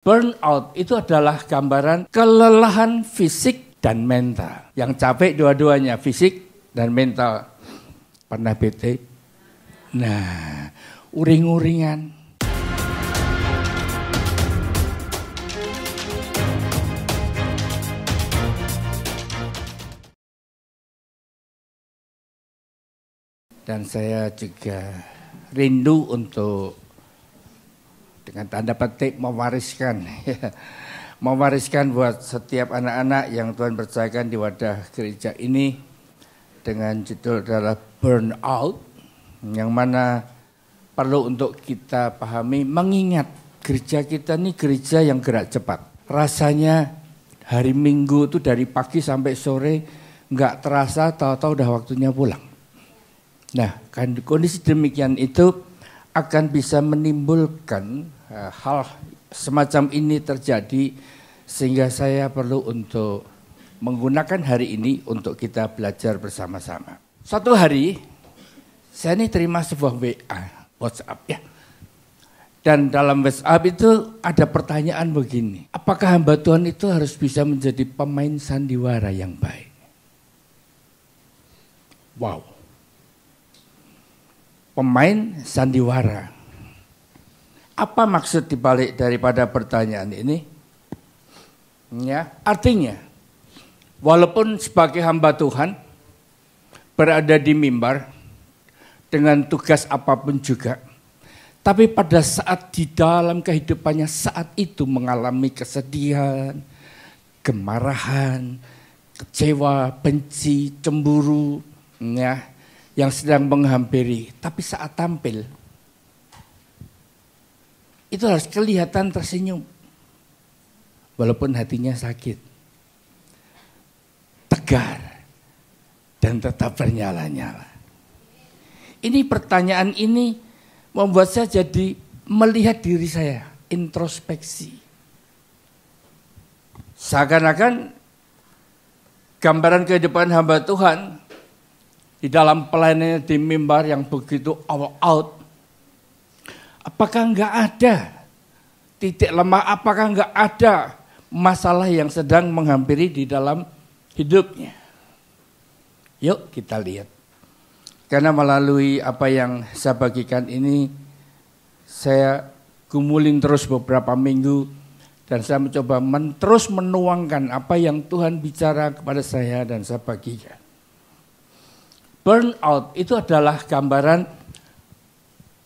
Burnout itu adalah gambaran kelelahan fisik dan mental. Yang capek dua-duanya, fisik dan mental. Pernah bete? Nah, uring-uringan. Dan saya juga rindu untuk dengan tanda petik mewariskan buat setiap anak-anak yang Tuhan percayakan di wadah gereja ini dengan judul adalah Burnout, yang mana perlu untuk kita pahami, mengingat gereja kita ini gereja yang gerak cepat. Rasanya hari Minggu itu dari pagi sampai sore nggak terasa, tahu-tahu udah waktunya pulang. Nah, kondisi demikian itu akan bisa menimbulkan hal semacam ini terjadi, sehingga saya perlu untuk menggunakan hari ini untuk kita belajar bersama-sama. Suatu hari saya ini terima sebuah WhatsApp ya. Dan dalam WhatsApp itu ada pertanyaan begini, apakah hamba Tuhan itu harus bisa menjadi pemain sandiwara yang baik? Wow. Pemain sandiwara. Apa maksud dibalik daripada pertanyaan ini? Ya, artinya, walaupun sebagai hamba Tuhan berada di mimbar dengan tugas apapun juga, tapi pada saat di dalam kehidupannya saat itu mengalami kesedihan, kemarahan, kecewa, benci, cemburu, ya, yang sedang menghampiri, tapi saat tampil itu harus kelihatan tersenyum walaupun hatinya sakit, tegar dan tetap bernyala-nyala. Ini pertanyaan ini membuat saya jadi melihat diri saya, introspeksi. Seakan-akan gambaran kehidupan hamba Tuhan di dalam pelayanannya di mimbar yang begitu all out, apakah enggak ada titik lemah, apakah enggak ada masalah yang sedang menghampiri di dalam hidupnya? Yuk kita lihat. Karena melalui apa yang saya bagikan ini, saya gumulin terus beberapa minggu, dan saya mencoba terus menuangkan apa yang Tuhan bicara kepada saya dan saya bagikan. Burnout itu adalah gambaran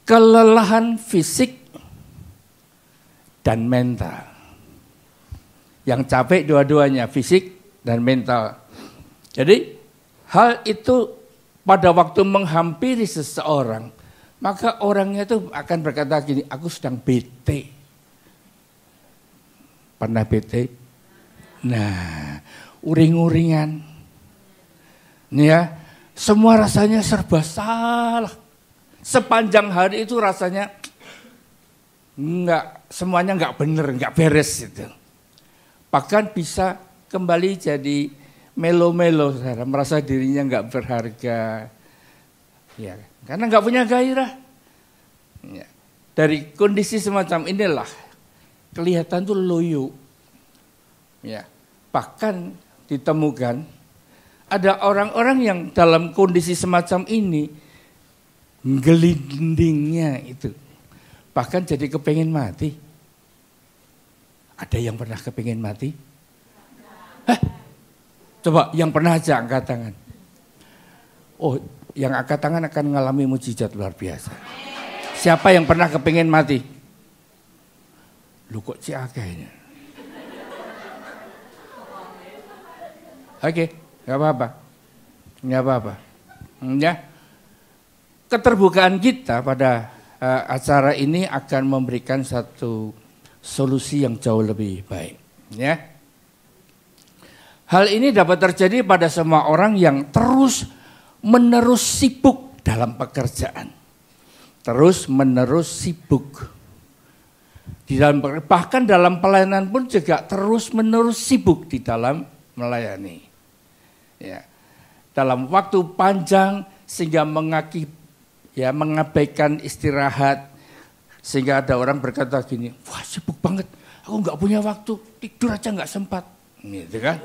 kelelahan fisik dan mental. Yang capek dua-duanya, fisik dan mental. Jadi hal itu pada waktu menghampiri seseorang, maka orangnya itu akan berkata gini, aku sedang bete. Pernah bete? Nah, uring-uringan. Nih ya, semua rasanya serba salah. Sepanjang hari itu rasanya semuanya enggak benar, enggak beres gitu. Bahkan bisa kembali jadi melo-melo, merasa dirinya enggak berharga. Ya, karena enggak punya gairah. Ya. Dari kondisi semacam inilah kelihatan tuh loyo. Ya. Bahkan ditemukan ada orang-orang yang dalam kondisi semacam ini, gelindingnya itu, bahkan jadi kepengen mati. Ada yang pernah kepengen mati? Hah? Coba yang pernah aja angkat tangan. Oh, yang angkat tangan akan mengalami mujizat luar biasa. Siapa yang pernah kepengen mati? Lu kok ciakainya? Oke. Gak apa-apa. Ya. Keterbukaan kita pada acara ini akan memberikan satu solusi yang jauh lebih baik. Ya. Hal ini dapat terjadi pada semua orang yang terus-menerus sibuk dalam pekerjaan. Terus-menerus sibuk. Bahkan dalam pelayanan pun juga terus-menerus sibuk di dalam melayani. Ya, dalam waktu panjang sehingga mengabaikan istirahat, sehingga ada orang berkata gini, wah sibuk banget, Aku nggak punya waktu, tidur aja nggak sempat. Gitu kan.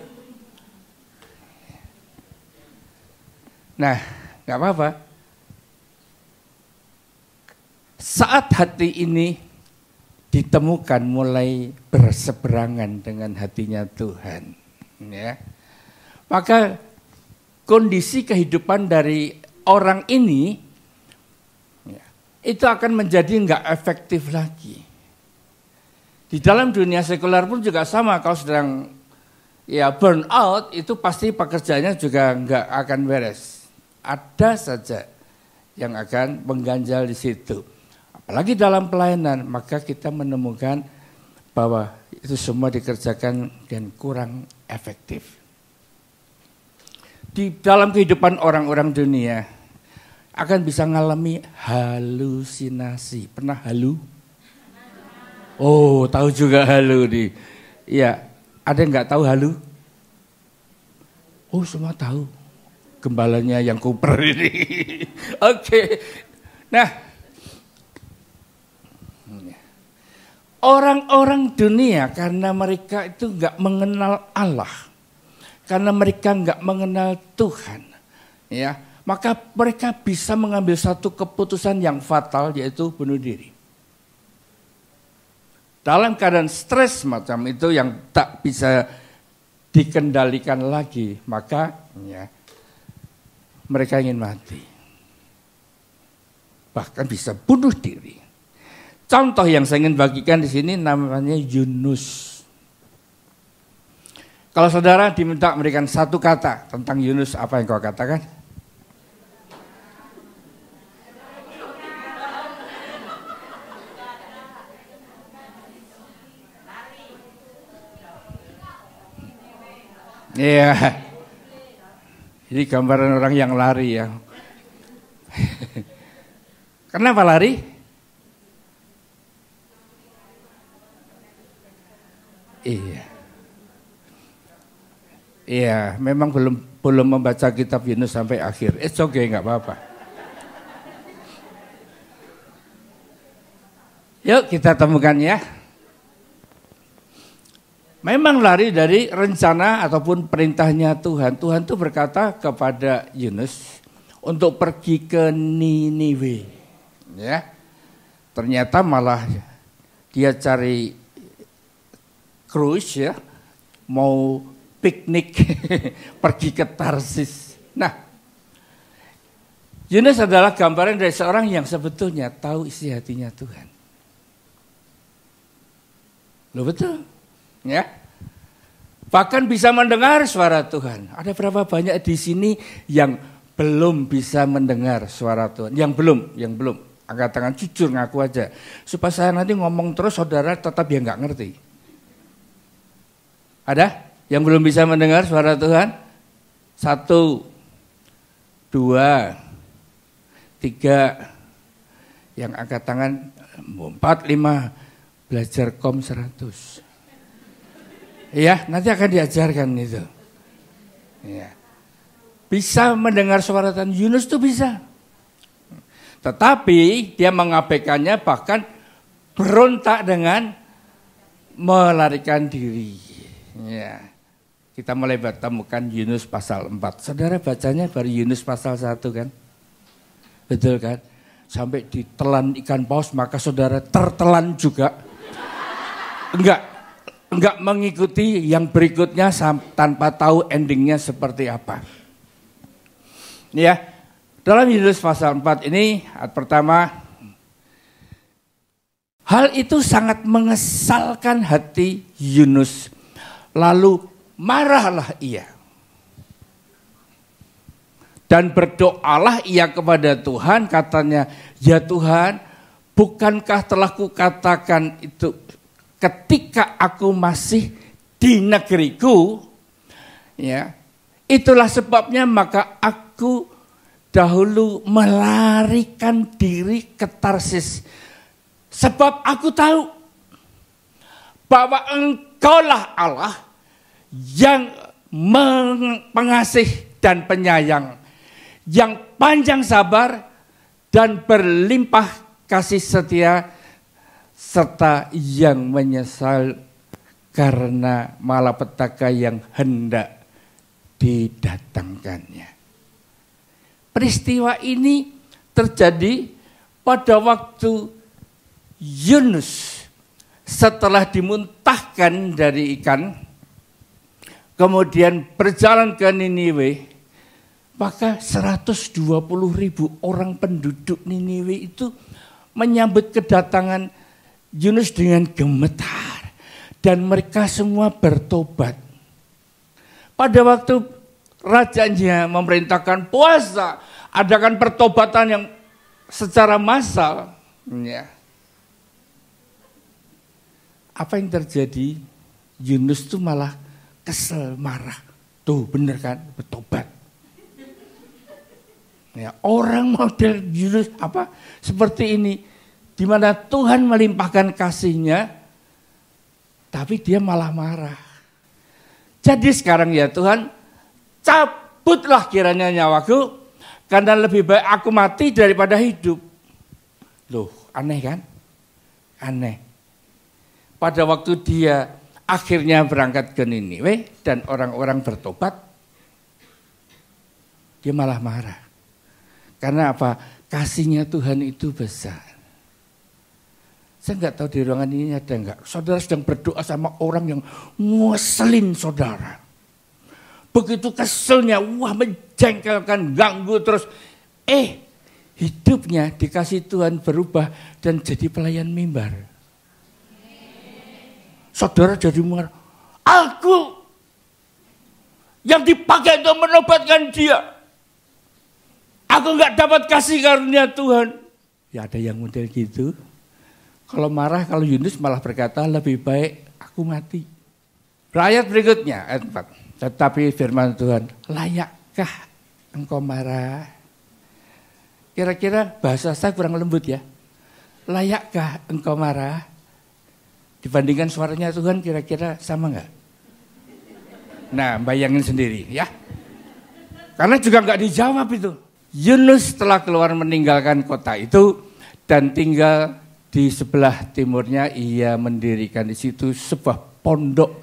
Nah, nggak apa-apa. Saat hati ini ditemukan mulai berseberangan dengan hatinya Tuhan, ya, maka kondisi kehidupan dari orang ini ya, itu akan menjadi nggak efektif lagi. Di dalam dunia sekuler pun juga sama, kalau sedang ya burn out itu pasti pekerjaannya juga nggak akan beres. Ada saja yang akan mengganjal di situ. Apalagi dalam pelayanan, maka kita menemukan bahwa itu semua dikerjakan dan kurang efektif. Di dalam kehidupan orang-orang dunia akan bisa mengalami halusinasi. Pernah halu? Oh, tahu juga halu nih. Iya, ada yang nggak tahu halu? Oh, semua tahu. Gembalanya yang kuper ini. Oke. Nah, orang-orang dunia karena mereka itu nggak mengenal Allah, karena mereka nggak mengenal Tuhan, ya, maka mereka bisa mengambil satu keputusan yang fatal, yaitu bunuh diri. Dalam keadaan stres macam itu yang tak bisa dikendalikan lagi, maka ya, mereka ingin mati, bahkan bisa bunuh diri. Contoh yang saya ingin bagikan di sini namanya Yunus. Kalau saudara diminta memberikan satu kata tentang Yunus, apa yang kau katakan? Iya. Ini gambaran orang yang lari ya. Kenapa lari? Iya. Iya, memang belum membaca kitab Yunus sampai akhir. It's okay, nggak apa-apa. Yuk kita temukan ya. Memang lari dari rencana ataupun perintahnya Tuhan. Tuhan itu berkata kepada Yunus untuk pergi ke Niniwe. Ya. Ternyata malah dia cari cruise ya, mau piknik pergi ke Tarsis. Nah, Yunus adalah gambaran dari seorang yang sebetulnya tahu isi hatinya Tuhan. Loh betul, ya. Bahkan bisa mendengar suara Tuhan. Ada berapa banyak di sini yang belum bisa mendengar suara Tuhan? Yang belum. Angkat tangan, jujur ngaku aja. Supaya saya nanti ngomong terus, saudara tetap ya nggak ngerti. Ada yang belum bisa mendengar suara Tuhan? 1, 2, 3, yang angkat tangan 4, 5, belajar kom 100. Ya, nanti akan diajarkan itu. Ya. Bisa mendengar suara Tuhan, Yunus itu bisa. Tetapi dia mengabaikannya, bahkan berontak dengan melarikan diri. Ya, kita mulai bertemukan Yunus pasal 4. Saudara bacanya baru Yunus pasal 1 kan? Betul kan? Sampai ditelan ikan paus maka saudara tertelan juga. Enggak mengikuti yang berikutnya tanpa tahu endingnya seperti apa. Ya, dalam Yunus pasal 4 ini pertama, hal itu sangat mengesalkan hati Yunus. Lalu marahlah ia. Dan berdoalah ia kepada Tuhan, katanya, ya Tuhan, bukankah telah kukatakan itu ketika aku masih di negeriku, ya, itulah sebabnya maka aku dahulu melarikan diri ke Tarsis. Sebab aku tahu bahwa Engkaulah Allah yang pengasih dan penyayang, yang panjang sabar dan berlimpah kasih setia, serta yang karena malapetaka yang hendak didatangkannya. Peristiwa ini terjadi pada waktu Yunus setelah dimuntahkan dari ikan, kemudian berjalan ke Niniwe, maka 120.000 orang penduduk Niniwe itu menyambut kedatangan Yunus dengan gemetar. Dan mereka semua bertobat. Pada waktu rajanya memerintahkan puasa, adakan pertobatan yang secara massal. Ya. Apa yang terjadi? Yunus itu malah kesel, marah. Tuh bener kan, bertobat. Ya, orang model Yunus seperti ini, di mana Tuhan melimpahkan kasih-Nya, tapi dia malah marah. Jadi sekarang ya Tuhan, cabutlah kiranya nyawaku, karena lebih baik aku mati daripada hidup. Loh, aneh kan? Aneh. Pada waktu dia akhirnya berangkat ke Niniwe dan orang-orang bertobat, dia malah marah. Karena apa? Kasih-Nya Tuhan itu besar. Saya nggak tahu di ruangan ini ada nggak. Saudara sedang berdoa sama orang yang ngeselin saudara. Begitu keselnya, wah menjengkelkan, ganggu terus. Hidupnya dikasih Tuhan berubah dan jadi pelayan mimbar. Saudara jadi marah. Aku yang dipakai untuk menobatkan dia. Aku nggak dapat kasih karunia Tuhan. Ya ada yang model gitu. Kalau marah, kalau Yunus malah berkata lebih baik aku mati. Ayat berikutnya, ayat 4. Tetapi firman Tuhan, layakkah engkau marah? Kira-kira bahasa saya kurang lembut ya. Layakkah engkau marah? Dibandingkan suaranya Tuhan kira-kira sama enggak? Nah, bayangin sendiri ya. Karena juga enggak dijawab itu. Yunus telah keluar meninggalkan kota itu dan tinggal di sebelah timurnya. Ia mendirikan di situ sebuah pondok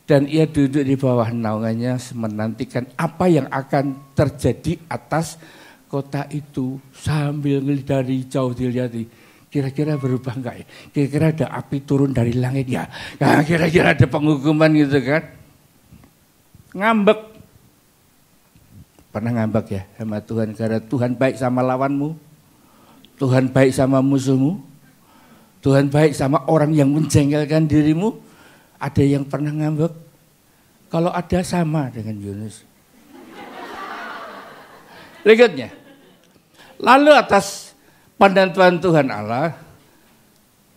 dan ia duduk di bawah naungannya menantikan apa yang akan terjadi atas kota itu sambil dari jauh dilihat. Kira-kira berubah enggak ya? Kira-kira ada api turun dari langit ya? Nah, kira-kira ada penghukuman gitu kan? Ngambek. Pernah ngambek ya sama Tuhan karena Tuhan baik sama lawanmu, Tuhan baik sama musuhmu, Tuhan baik sama orang yang menjengkelkan dirimu. Ada yang pernah ngambek? Kalau ada sama dengan Yunus. Berikutnya. Lalu atas penentuan Tuhan Allah,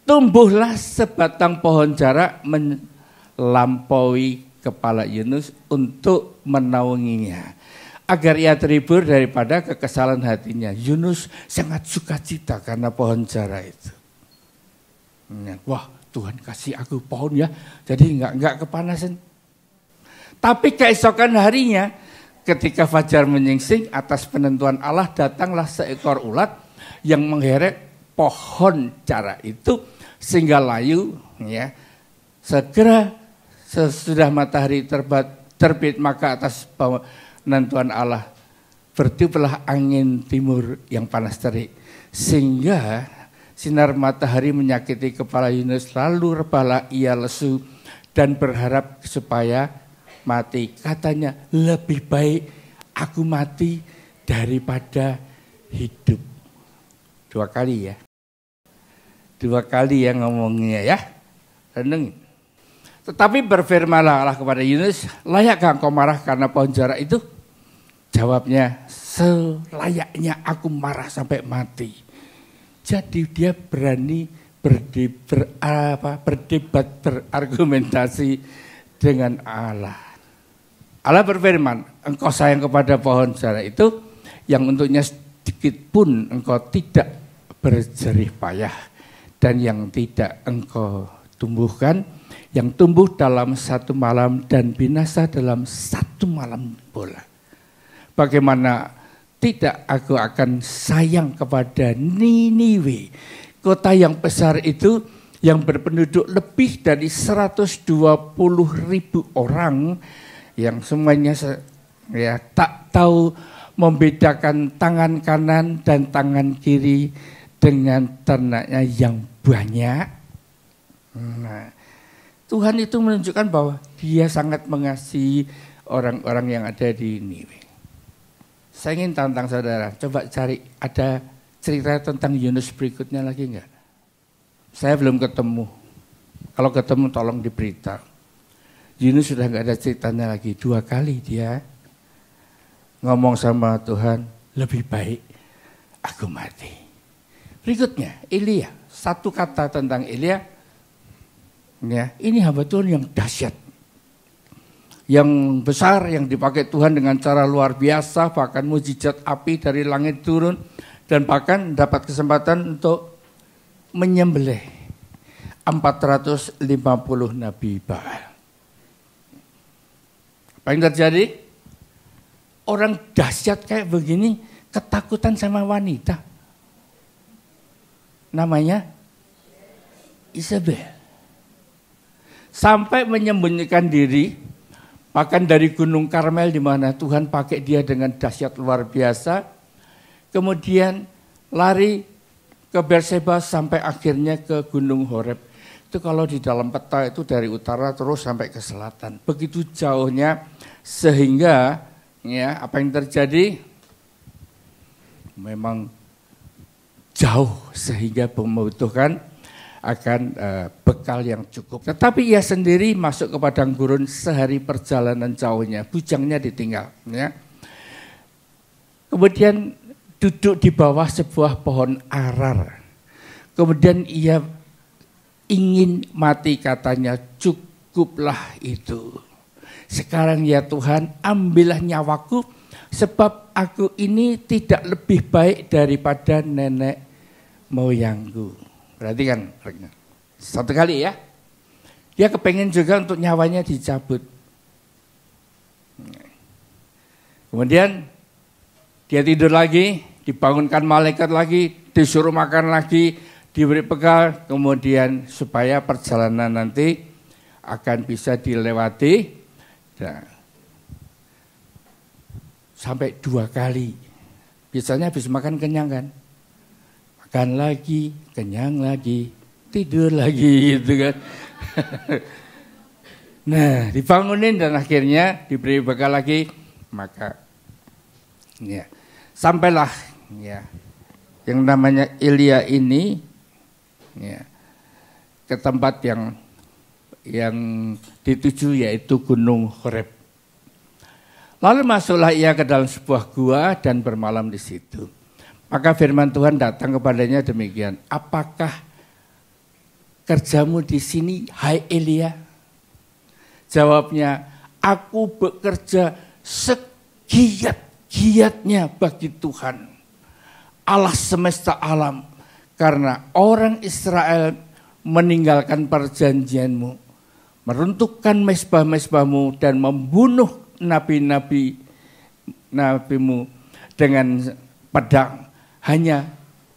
tumbuhlah sebatang pohon jara melampaui kepala Yunus untuk menaunginya. Agar ia terhibur daripada kekesalan hatinya. Yunus sangat sukacita karena pohon jara itu. Wah, Tuhan kasih aku pohon ya, jadi enggak kepanasan. Tapi keesokan harinya, ketika fajar menyingsing, atas penentuan Allah datanglah seekor ulat yang menggeret pohon jara itu sehingga layu. Ya, segera sesudah matahari terbit maka atas penentuan Allah bertiuplah angin timur yang panas terik sehingga sinar matahari menyakiti kepala Yunus, lalu rebahlah ia lesu dan berharap supaya mati. Katanya, lebih baik aku mati daripada hidup. 2 kali ya. 2 kali ya ngomongnya ya. Renungin. Tetapi berfirmanlah Allah kepada Yunus, layakkah engkau marah karena pohon jara itu? Jawabnya, selayaknya aku marah sampai mati. Jadi dia berani berdebat, berargumentasi dengan Allah. Allah berfirman, engkau sayang kepada pohon jara itu yang untuknya sedikit pun engkau tidak berjerih payah dan yang tidak engkau tumbuhkan, yang tumbuh dalam 1 malam dan binasa dalam 1 malam pula. Bagaimana tidak aku akan sayang kepada Niniwe, kota yang besar itu yang berpenduduk lebih dari 120.000 orang yang semuanya tak tahu membedakan tangan kanan dan tangan kiri dengan ternaknya yang banyak. Nah, Tuhan itu menunjukkan bahwa Dia sangat mengasihi orang-orang yang ada di Niniwe. Saya ingin tantang saudara, coba cari ada cerita tentang Yunus berikutnya lagi enggak? Saya belum ketemu. Kalau ketemu tolong diberitahu. Yunus sudah enggak ada ceritanya lagi. 2 kali dia ngomong sama Tuhan, lebih baik aku mati. Berikutnya, Elia. Satu kata tentang Elia. Ya, ini hamba Tuhan yang dahsyat. Yang besar, yang dipakai Tuhan dengan cara luar biasa. Bahkan mujizat api dari langit turun. Dan bahkan dapat kesempatan untuk menyembelih 450 nabi Baal. Apa yang terjadi? Orang dahsyat kayak begini ketakutan sama wanita. Namanya Isabel. Sampai menyembunyikan diri, bahkan dari Gunung Karmel di mana Tuhan pakai dia dengan dahsyat luar biasa. Kemudian lari ke Berseba sampai akhirnya ke Gunung Horeb. Itu kalau di dalam peta itu dari utara terus sampai ke selatan. Begitu jauhnya sehingga ya, apa yang terjadi? Memang jauh sehingga membutuhkan akan bekal yang cukup. Tetapi ia sendiri masuk ke padang gurun sehari perjalanan jauhnya, bujangnya ditinggal. Ya. Kemudian duduk di bawah sebuah pohon arar. Kemudian ia ingin mati, katanya, cukuplah itu. Sekarang ya Tuhan, ambillah nyawaku, sebab aku ini tidak lebih baik daripada nenek moyangku. Perhatikan, satu kali ya, dia kepengen juga untuk nyawanya dicabut. Kemudian dia tidur lagi, dibangunkan malaikat lagi, disuruh makan lagi, diberi bekal, kemudian supaya perjalanan nanti akan bisa dilewati. Nah, sampai 2 kali. Biasanya habis makan kenyang kan? Makan lagi, kenyang lagi, tidur lagi gitu kan. Nah, dibangunin dan akhirnya diberi bekal lagi, maka ya, sampailah ya yang namanya Elia ini ya, ke tempat yang dituju, yaitu Gunung Horeb. Lalu masuklah ia ke dalam sebuah gua dan bermalam di situ. Maka firman Tuhan datang kepadanya demikian, apakah kerjamu di sini, hai Elia? Jawabnya, aku bekerja segiat-giatnya bagi Tuhan, Allah semesta alam, karena orang Israel meninggalkan perjanjianmu, meruntuhkan mezbah-mezbahmu dan membunuh nabimu dengan pedang. Hanya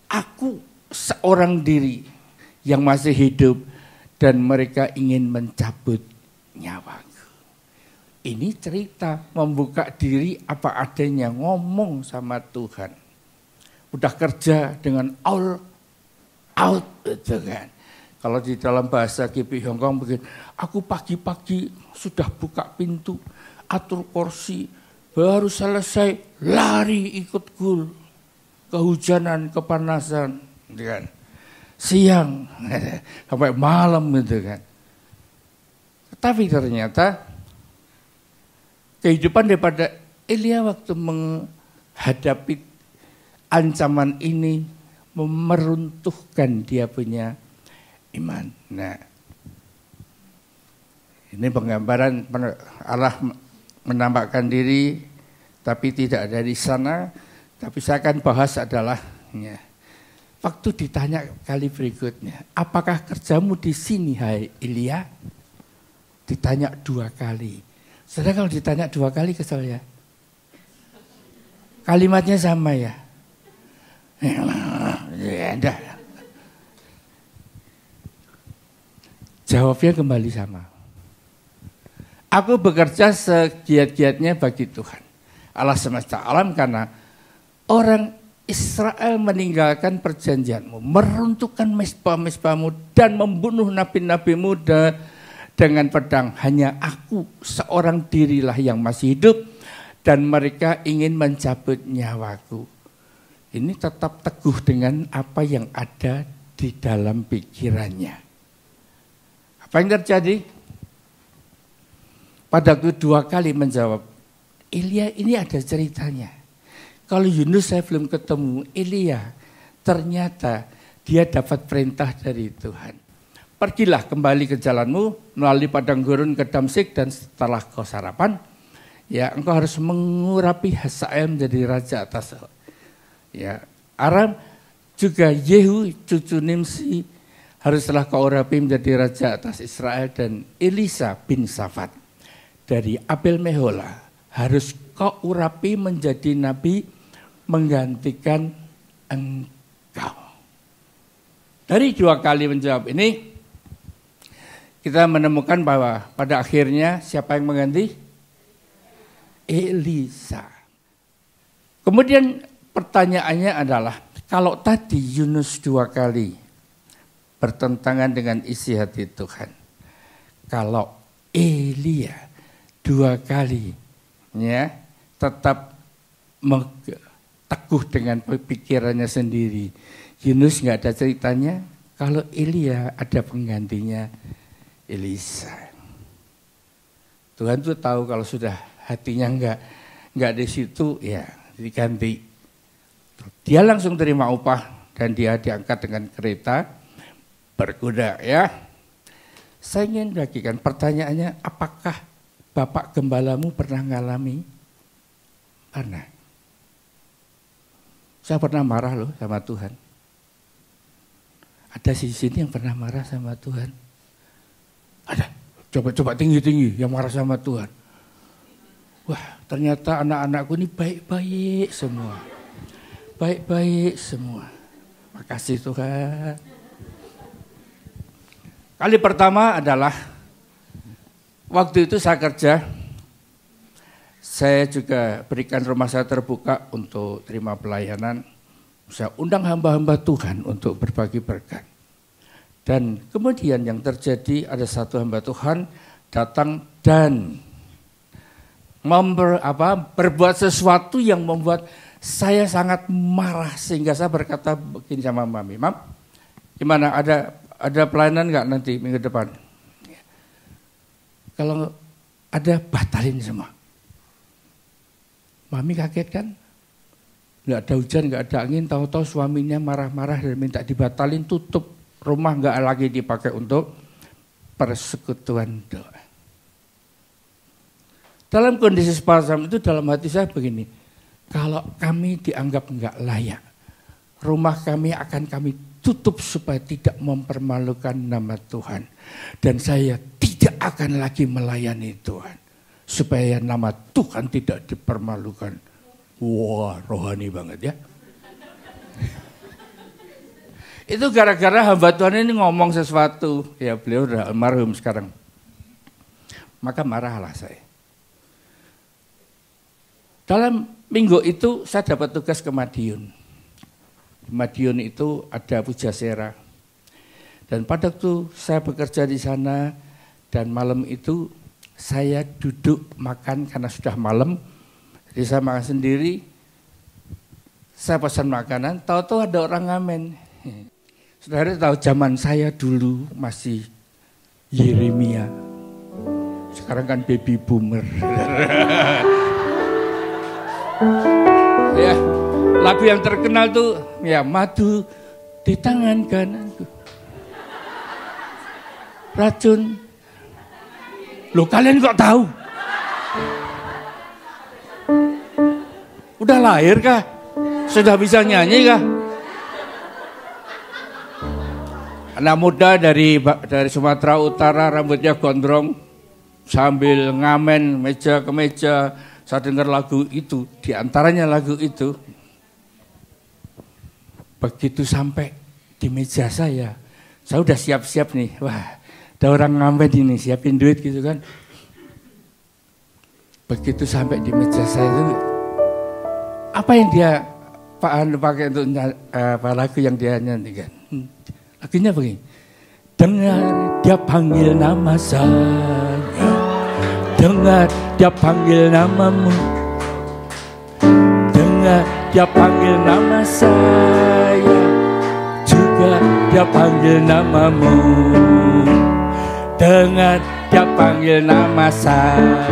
aku seorang diri yang masih hidup dan mereka ingin mencabut nyawaku. Ini cerita membuka diri apa adanya, ngomong sama Tuhan. Udah kerja dengan all out gitu kan. Kalau di dalam bahasa KP Hong Kong begini, aku pagi-pagi sudah buka pintu, atur kursi, baru selesai lari ikut gul, kehujanan, kepanasan, gitu kan. Siang sampai malam gitu kan. Tapi ternyata kehidupan daripada Elia waktu menghadapi ancaman ini meruntuhkan dia punya iman. Nah, ini penggambaran Allah menampakkan diri, tapi tidak ada di sana. Tapi saya akan bahas adalah ya, waktu ditanya kali berikutnya, apakah kerjamu di sini, hai Elia? Ditanya 2 kali. Saudara kalau ditanya 2 kali kesel ya? Kalimatnya sama ya? Ya, enggak. Jawabnya kembali sama. Aku bekerja segiat-giatnya bagi Tuhan, Allah semesta alam, karena orang Israel meninggalkan perjanjianmu, meruntuhkan mezbah-mezbahmu dan membunuh nabi-nabimu dengan pedang. Hanya aku seorang dirilah yang masih hidup dan mereka ingin mencabut nyawaku. Ini tetap teguh dengan apa yang ada di dalam pikirannya. Apa yang terjadi? Padaku 2 kali menjawab, Elia ini ada ceritanya. Kalau Yunus saya belum ketemu, Elia ternyata dia dapat perintah dari Tuhan. Pergilah kembali ke jalanmu, melalui padang gurun ke Damsyik, dan setelah kau sarapan, ya engkau harus mengurapi Hazael menjadi raja atas ya Aram, juga Yehu cucu Nimsi haruslah kau urapi menjadi raja atas Israel, dan Elisa bin Safat dari Abel Mehola harus kau urapi menjadi nabi menggantikan engkau. Dari 2 kali menjawab ini, kita menemukan bahwa pada akhirnya siapa yang mengganti? Elisa. Kemudian pertanyaannya adalah, kalau tadi Yunus 2 kali bertentangan dengan isi hati Tuhan, kalau Elia 2 kali ya tetap teguh dengan pikirannya sendiri, Yunus nggak ada ceritanya, kalau Elia ada penggantinya, Elisa. Tuhan tuh tahu kalau sudah hatinya nggak di situ, ya diganti. Dia langsung terima upah dan dia diangkat dengan kereta berkuda ya. Saya ingin bagikan pertanyaannya, apakah Bapak Gembalamu pernah ngalami? Pernah. Saya pernah marah loh sama Tuhan. Ada di sini yang pernah marah sama Tuhan? Ada. Coba tinggi-tinggi yang marah sama Tuhan. Wah, ternyata anak-anakku ini baik-baik semua. Baik-baik semua. Makasih Tuhan. Kali pertama adalah waktu itu saya kerja. Saya juga berikan rumah saya terbuka untuk terima pelayanan. Saya undang hamba-hamba Tuhan untuk berbagi berkat. Dan kemudian yang terjadi, ada satu hamba Tuhan datang dan berbuat sesuatu yang membuat saya sangat marah, sehingga saya berkata begini sama Mami, Mam, gimana, ada pelayanan nggak nanti minggu depan? Kalau ada, batalin semua. Mami kaget kan? Nggak ada hujan, nggak ada angin, tahu-tahu suaminya marah-marah dan minta dibatalin, tutup rumah, nggak lagi dipakai untuk persekutuan doa. Dalam kondisi semacam itu, dalam hati saya begini, kalau kami dianggap nggak layak, rumah kami akan kami tutup supaya tidak mempermalukan nama Tuhan. Dan saya tidak akan lagi melayani Tuhan, supaya nama Tuhan tidak dipermalukan. Wah, rohani banget ya. Itu gara-gara hamba Tuhan ini ngomong sesuatu, ya beliau udah almarhum sekarang. Maka marahlah saya. Dalam minggu itu saya dapat tugas ke Madiun. Di Madiun itu ada Pujasera. Dan pada waktu saya bekerja di sana dan malam itu saya duduk makan karena sudah malam. Jadi saya makan sendiri. Saya pesan makanan, tahu-tahu ada orang ngamen. Saudara tahu zaman saya dulu masih Yeremia. Sekarang kan baby boomer. Ya, lagu yang terkenal tuh ya, madu di tangan kananku, racun. Loh, kalian kok tahu? Udah lahir kah? Sudah bisa nyanyi kah? Anak muda dari Sumatera Utara, rambutnya gondrong, sambil ngamen meja ke meja. Saya dengar lagu itu, diantaranya lagu itu. Begitu sampai di meja saya udah siap-siap nih. Wah, Ada orang ngamen ini siapin duit gitu kan. Begitu sampai di meja saya itu, apa yang dia pakai untuk lagu yang dia nyanyikan? Lagunya begini. Dengar dia panggil nama saya, dengar dia panggil namamu, dengar dia panggil nama saya, juga dia panggil namamu. Dengar dia panggil nama saya,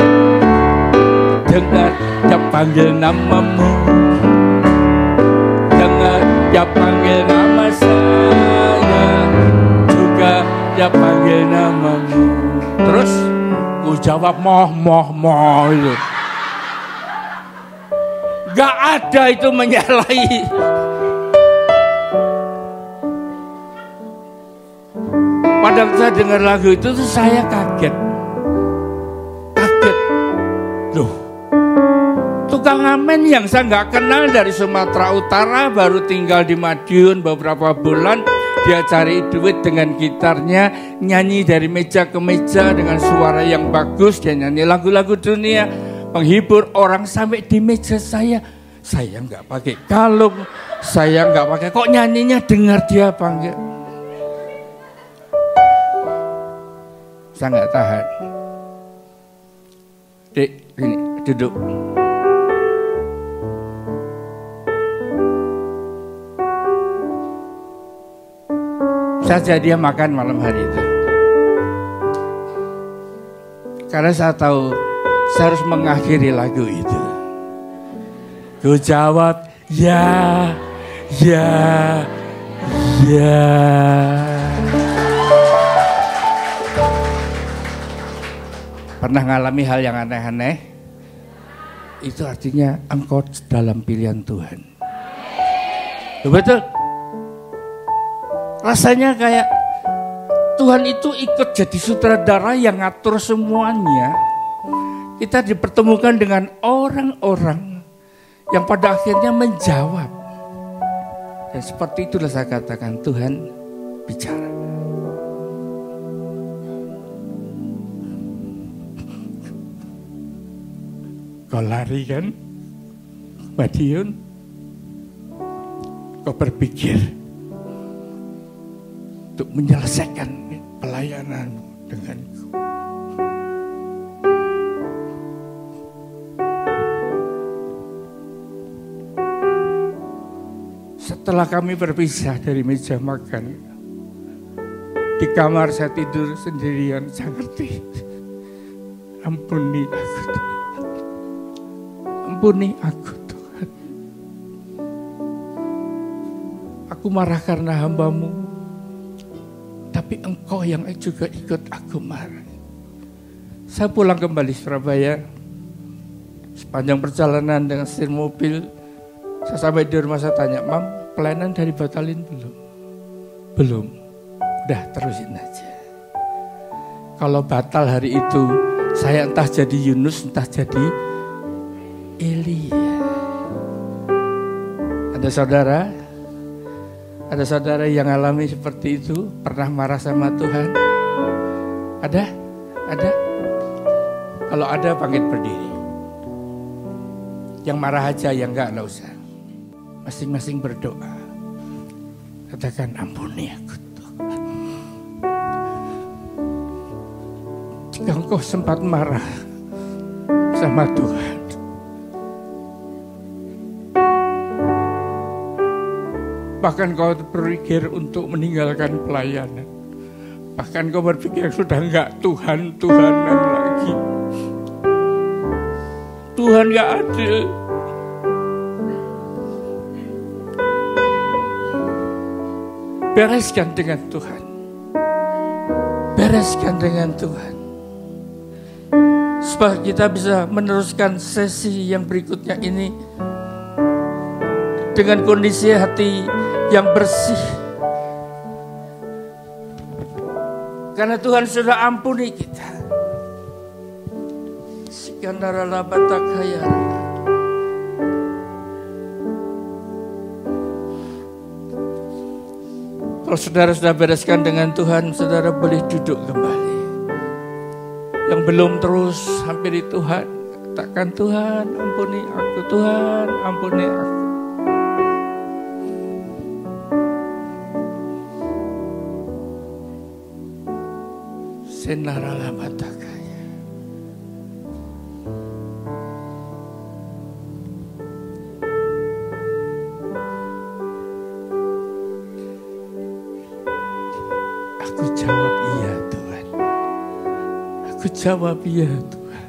dengar dia panggil namamu, dengar dia panggil nama saya, juga dia panggil namamu. Terus ku jawab moh itu. Gak ada itu menyalahi. Padahal saya dengar lagu itu saya kaget. Loh, tukang ngamen yang saya nggak kenal dari Sumatera Utara, baru tinggal di Madiun beberapa bulan, dia cari duit dengan gitarnya, nyanyi dari meja ke meja dengan suara yang bagus, dia nyanyi lagu-lagu dunia, menghibur orang sampai di meja saya. Saya nggak pakai kalung, saya nggak pakai, kok nyanyinya dengar dia panggil. Saya nggak tahan. Dek, ini duduk. Saya jadi dia makan malam hari itu. Karena saya tahu saya harus mengakhiri lagu itu. Ku jawab, ya, ya, ya. Pernah ngalami hal yang aneh-aneh? Itu artinya engkau dalam pilihan Tuhan. Betul? Rasanya kayak Tuhan itu ikut jadi sutradara yang ngatur semuanya. Kita dipertemukan dengan orang-orang yang pada akhirnya menjawab. Dan seperti itulah saya katakan Tuhan bicara. Kau lari kan, Madiun? Kau berpikir untuk menyelesaikan pelayananmu denganku. Setelah kami berpisah dari meja makan, di kamar saya tidur sendirian, saya ngerti. Ampuni aku Tuhan. Ampuni aku Tuhan. Aku marah karena hamba-Mu, tapi Engkau yang juga ikut aku marah. Saya pulang kembali Surabaya. Sepanjang perjalanan dengan setir mobil, saya sampai di rumah, saya tanya, Mam, pelayanan dari batalin belum? Belum. Udah, terusin aja. Kalau batal hari itu, saya entah jadi Yunus, entah jadi Elia. Ada saudara yang alami seperti itu, pernah marah sama Tuhan? Ada? Kalau ada, bangkit berdiri. Yang marah aja, yang enggak usah. Masing-masing berdoa. Katakan, ampuni aku Tuhan. Jika engkau sempat marah sama Tuhan, bahkan kau berpikir untuk meninggalkan pelayanan. Bahkan kau berpikir sudah enggak Tuhan-Tuhanan lagi. Tuhan enggak adil. Bereskan dengan Tuhan. Bereskan dengan Tuhan. Supaya kita bisa meneruskan sesi yang berikutnya ini dengan kondisi hati yang bersih. Karena Tuhan sudah ampuni kita. Sikandara labatakaya. Kalau saudara sudah bereskan dengan Tuhan, saudara boleh duduk kembali. Yang belum terus hampiri Tuhan, katakan Tuhan ampuni aku, Tuhan ampuni aku. Senarala matakaya. Aku jawab iya Tuhan. Aku jawab iya Tuhan.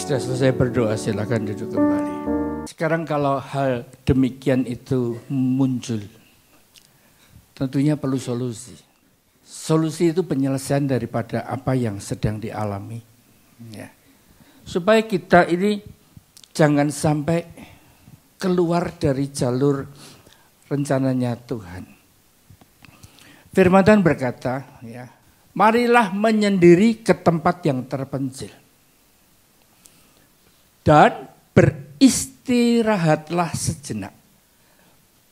Sudah selesai berdoa, silakan duduk kembali. Sekarang kalau hal demikian itu muncul, tentunya perlu solusi. Solusi itu penyelesaian daripada apa yang sedang dialami. Ya. Supaya kita ini jangan sampai keluar dari jalur rencananya Tuhan. Firman Tuhan berkata, ya, marilah menyendiri ke tempat yang terpencil. Dan beristirahatlah sejenak.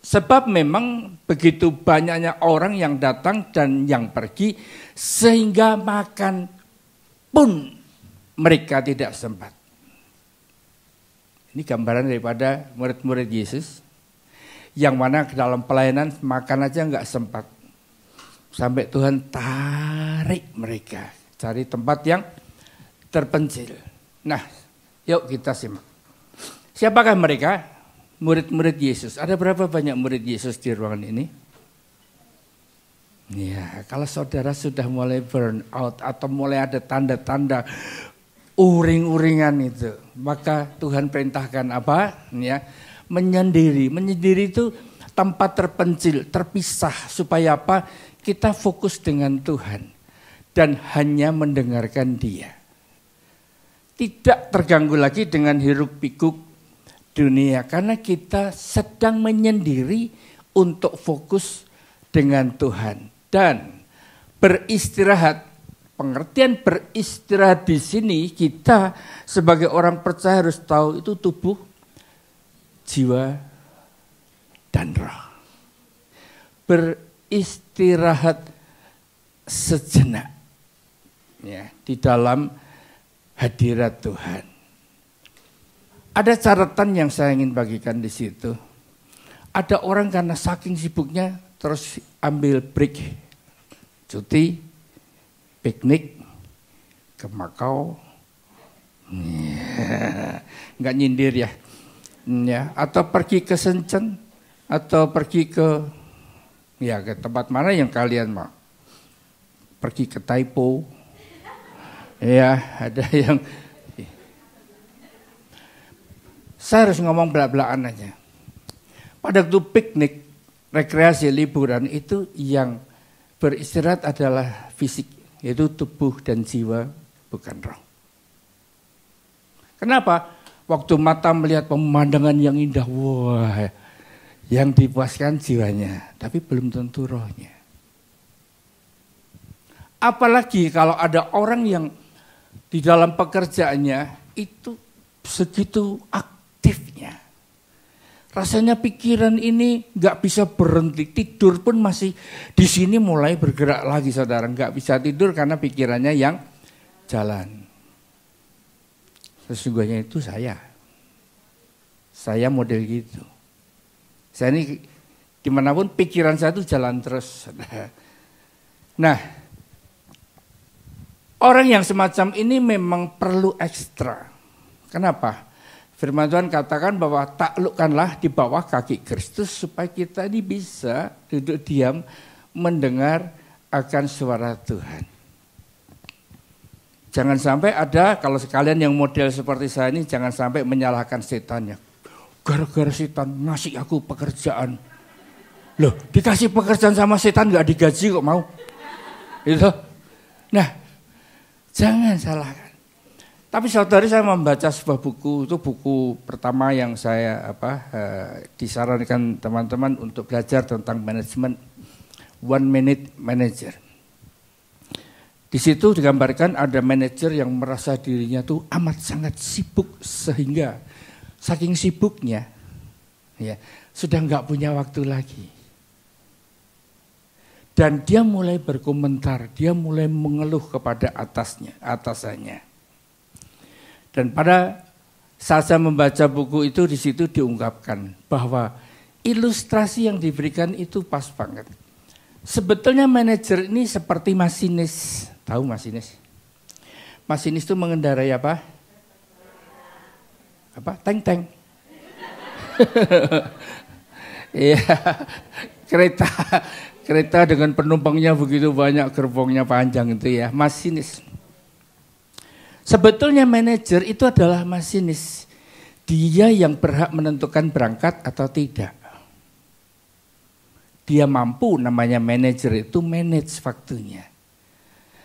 Sebab memang begitu banyaknya orang yang datang dan yang pergi, sehingga makan pun mereka tidak sempat. Ini gambaran daripada murid-murid Yesus, yang mana ke dalam pelayanan makan aja nggak sempat. Sampai Tuhan tarik mereka, cari tempat yang terpencil. Nah, yuk kita simak. Siapakah mereka? Murid-murid Yesus. Ada berapa banyak murid Yesus di ruangan ini? Ya, kalau saudara sudah mulai burn out atau mulai ada tanda-tanda uring-uringan itu, maka Tuhan perintahkan apa? Ya, menyendiri. Menyendiri itu tempat terpencil, terpisah, supaya apa? Kita fokus dengan Tuhan dan hanya mendengarkan Dia. Tidak terganggu lagi dengan hiruk pikuk dunia, karena kita sedang menyendiri untuk fokus dengan Tuhan dan beristirahat. Pengertian beristirahat di sini, kita sebagai orang percaya harus tahu itu tubuh, jiwa, dan roh. Beristirahat sejenak, ya, di dalam hadirat Tuhan. Ada catatan yang saya ingin bagikan di situ. Ada orang karena saking sibuknya terus ambil break, cuti, piknik ke Makau, nggak nyindir ya, atau pergi ke Shenzhen, atau pergi ke tempat mana yang kalian mau, pergi ke Taipo. Ya, ada yang saya harus ngomong belak-belakan aja. Pada waktu piknik, rekreasi, liburan itu yang beristirahat adalah fisik, yaitu tubuh dan jiwa, bukan roh. Kenapa? Waktu mata melihat pemandangan yang indah, wah, yang dipuaskan jiwanya, tapi belum tentu rohnya. Apalagi kalau ada orang yang di dalam pekerjaannya itu segitu aktifnya. Rasanya pikiran ini nggak bisa berhenti, tidur pun masih di sini mulai bergerak lagi saudara. Nggak bisa tidur karena pikirannya yang jalan. Sesungguhnya itu saya model gitu. Saya ini dimanapun pikiran saya itu jalan terus. Nah, orang yang semacam ini memang perlu ekstra. Kenapa? Firman Tuhan katakan bahwa taklukkanlah di bawah kaki Kristus supaya kita ini bisa duduk diam mendengar akan suara Tuhan. Jangan sampai ada, kalau sekalian yang model seperti saya ini, jangan sampai menyalahkan setannya. Gara-gara setan ngasih aku pekerjaan. Loh, dikasih pekerjaan sama setan gak digaji kok mau? Itu. Nah, jangan salahkan. Tapi saudari saya membaca sebuah buku, itu buku pertama yang saya disarankan teman-teman untuk belajar tentang manajemen, One Minute Manager. Di situ digambarkan ada manajer yang merasa dirinya tuh amat sangat sibuk sehingga saking sibuknya ya sudah nggak punya waktu lagi. Dan dia mulai berkomentar, dia mulai mengeluh kepada atasannya. Dan pada saat saya membaca buku itu di situ diungkapkan bahwa ilustrasi yang diberikan itu pas banget. Sebetulnya manajer ini seperti masinis. Tahu masinis? Masinis itu mengendarai apa? Apa? Tank. Iya, kereta dengan penumpangnya begitu banyak, gerbongnya panjang itu ya, masinis. Sebetulnya manajer itu adalah masinis. Dia yang berhak menentukan berangkat atau tidak. Dia mampu, namanya manajer itu manage waktunya.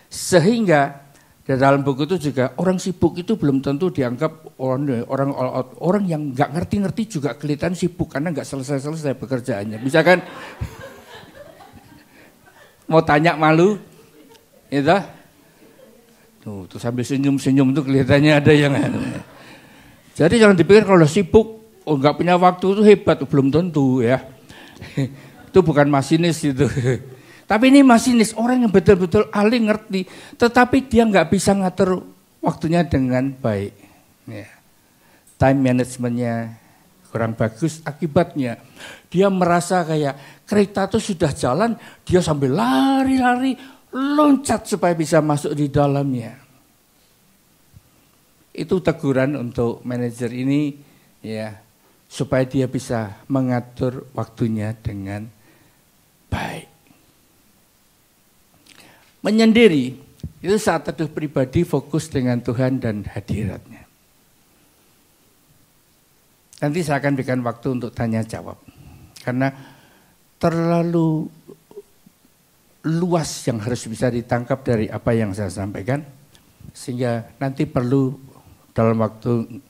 Sehingga di dalam buku itu juga orang sibuk itu belum tentu dianggap orang yang nggak ngerti-ngerti juga kelihatan sibuk karena nggak selesai-selesai pekerjaannya. Misalkan mau tanya malu, itu. Tuh sambil senyum-senyum tuh kelihatannya ada yang Jadi jangan dipikir kalau sibuk, nggak punya waktu itu hebat, belum tentu ya. Itu bukan masinis itu. Tapi ini masinis, orang yang betul-betul ahli ngerti, tetapi dia nggak bisa ngatur waktunya dengan baik. Ya. Time managementnya kurang bagus, akibatnya dia merasa kayak kereta itu sudah jalan, dia sambil lari-lari, loncat supaya bisa masuk di dalamnya. Itu teguran untuk manajer ini ya, supaya dia bisa mengatur waktunya dengan baik. Menyendiri itu saat teduh pribadi fokus dengan Tuhan dan hadiratnya. Nanti saya akan berikan waktu untuk tanya jawab. Karena terlalu luas yang harus bisa ditangkap dari apa yang saya sampaikan, sehingga nanti perlu dalam waktu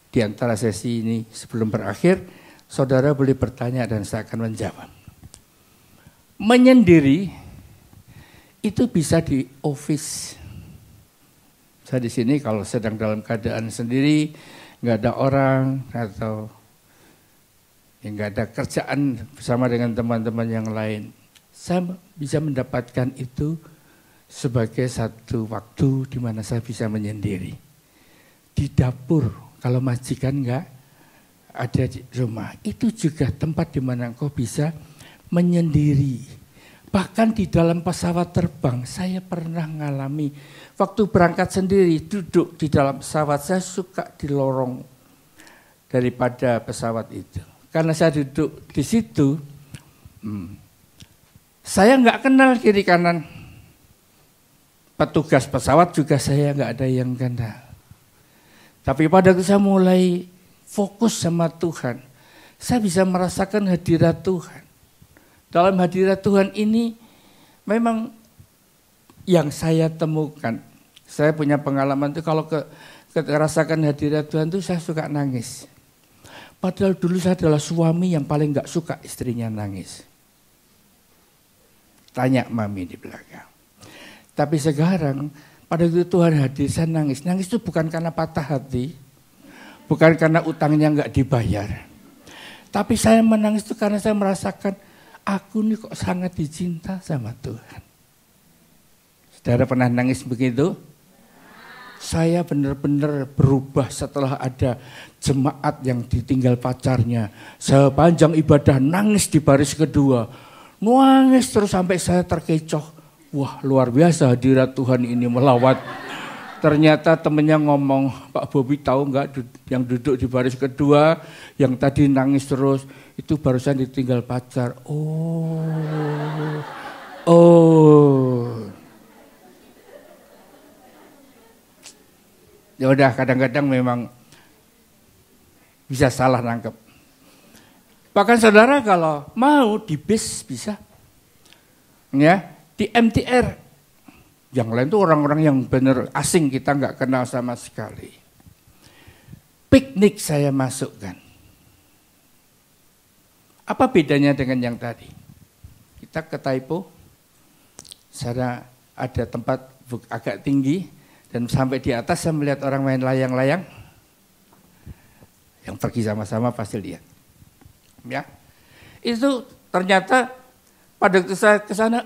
di antara sesi ini sebelum berakhir, saudara boleh bertanya dan saya akan menjawab. Menyendiri itu bisa di office. Saya di sini kalau sedang dalam keadaan sendiri, nggak ada orang atau nggak ada kerjaan bersama dengan teman-teman yang lain. Saya bisa mendapatkan itu sebagai satu waktu di mana saya bisa menyendiri. Di dapur, kalau majikan enggak ada di rumah, itu juga tempat di mana engkau bisa menyendiri. Bahkan di dalam pesawat terbang, saya pernah mengalami waktu berangkat sendiri, duduk di dalam pesawat, saya suka di lorong daripada pesawat itu. Karena saya duduk di situ, saya nggak kenal kiri kanan. Petugas pesawat juga saya nggak ada yang kenal. Tapi pada waktu saya mulai fokus sama Tuhan, saya bisa merasakan hadirat Tuhan. Dalam hadirat Tuhan ini memang yang saya temukan. Saya punya pengalaman itu kalau rasakan hadirat Tuhan itu saya suka nangis. Padahal dulu saya adalah suami yang paling nggak suka istrinya nangis. Tanya mami di belakang. Tapi sekarang pada waktu Tuhan hadir saya nangis. Nangis itu bukan karena patah hati, bukan karena utangnya nggak dibayar. Tapi saya menangis itu karena saya merasakan aku nih kok sangat dicinta sama Tuhan. Saudara pernah nangis begitu? Saya benar-benar berubah setelah ada jemaat yang ditinggal pacarnya. Sepanjang ibadah nangis di baris kedua. Nangis terus sampai saya terkecoh. Wah, luar biasa hadirat Tuhan ini melawat. Ternyata temennya ngomong, Pak Bobi tahu nggak yang duduk di baris kedua, yang tadi nangis terus, itu barusan ditinggal pacar. Oh. Ya udah, kadang-kadang memang bisa salah nangkep. Bahkan saudara kalau mau di bis bisa, ya di MTR Yang lain itu orang-orang yang benar asing, kita nggak kenal sama sekali. Piknik saya masukkan. Apa bedanya dengan yang tadi? Kita ke Taipo, sana ada tempat agak tinggi, dan sampai di atas saya melihat orang main layang-layang. Yang pergi sama-sama pasti lihat. Ya, itu ternyata pada waktu saya ke sana,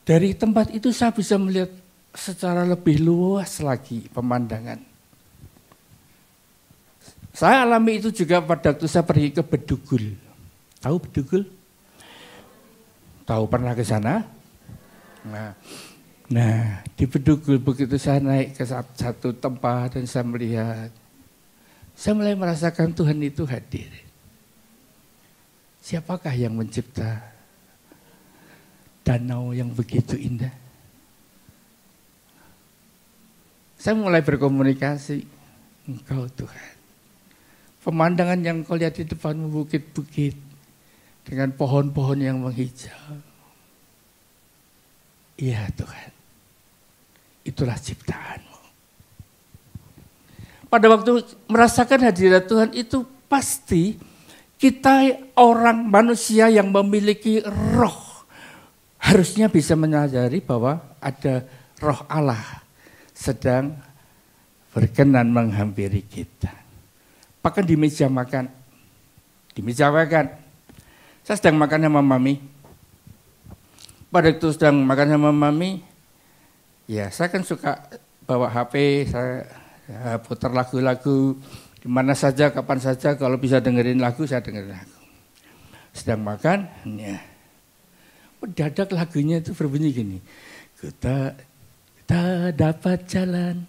dari tempat itu saya bisa melihat secara lebih luas lagi pemandangan. Saya alami itu juga pada waktu saya pergi ke Bedugul. Tahu Bedugul? Tahu, pernah ke sana? Nah, di Bedugul begitu saya naik ke satu tempat dan saya melihat, saya mulai merasakan Tuhan itu hadir. Siapakah yang mencipta danau yang begitu indah? Saya mulai berkomunikasi, Engkau Tuhan. Pemandangan yang kau lihat di depanmu bukit-bukit dengan pohon-pohon yang menghijau. Iya Tuhan, itulah ciptaanmu. Pada waktu merasakan hadirat Tuhan itu pasti kita orang manusia yang memiliki roh harusnya bisa menyadari bahwa ada roh Allah sedang berkenan menghampiri kita. Bahkan di meja makan, saya sedang makan sama Mami. Pada itu sedang makan sama Mami, ya saya kan suka bawa HP, saya putar lagu-lagu, di mana saja, kapan saja, kalau bisa dengerin lagu, saya dengerin lagu. Sedang makan, ya. Mendadak lagunya itu berbunyi gini, kita dapat jalan.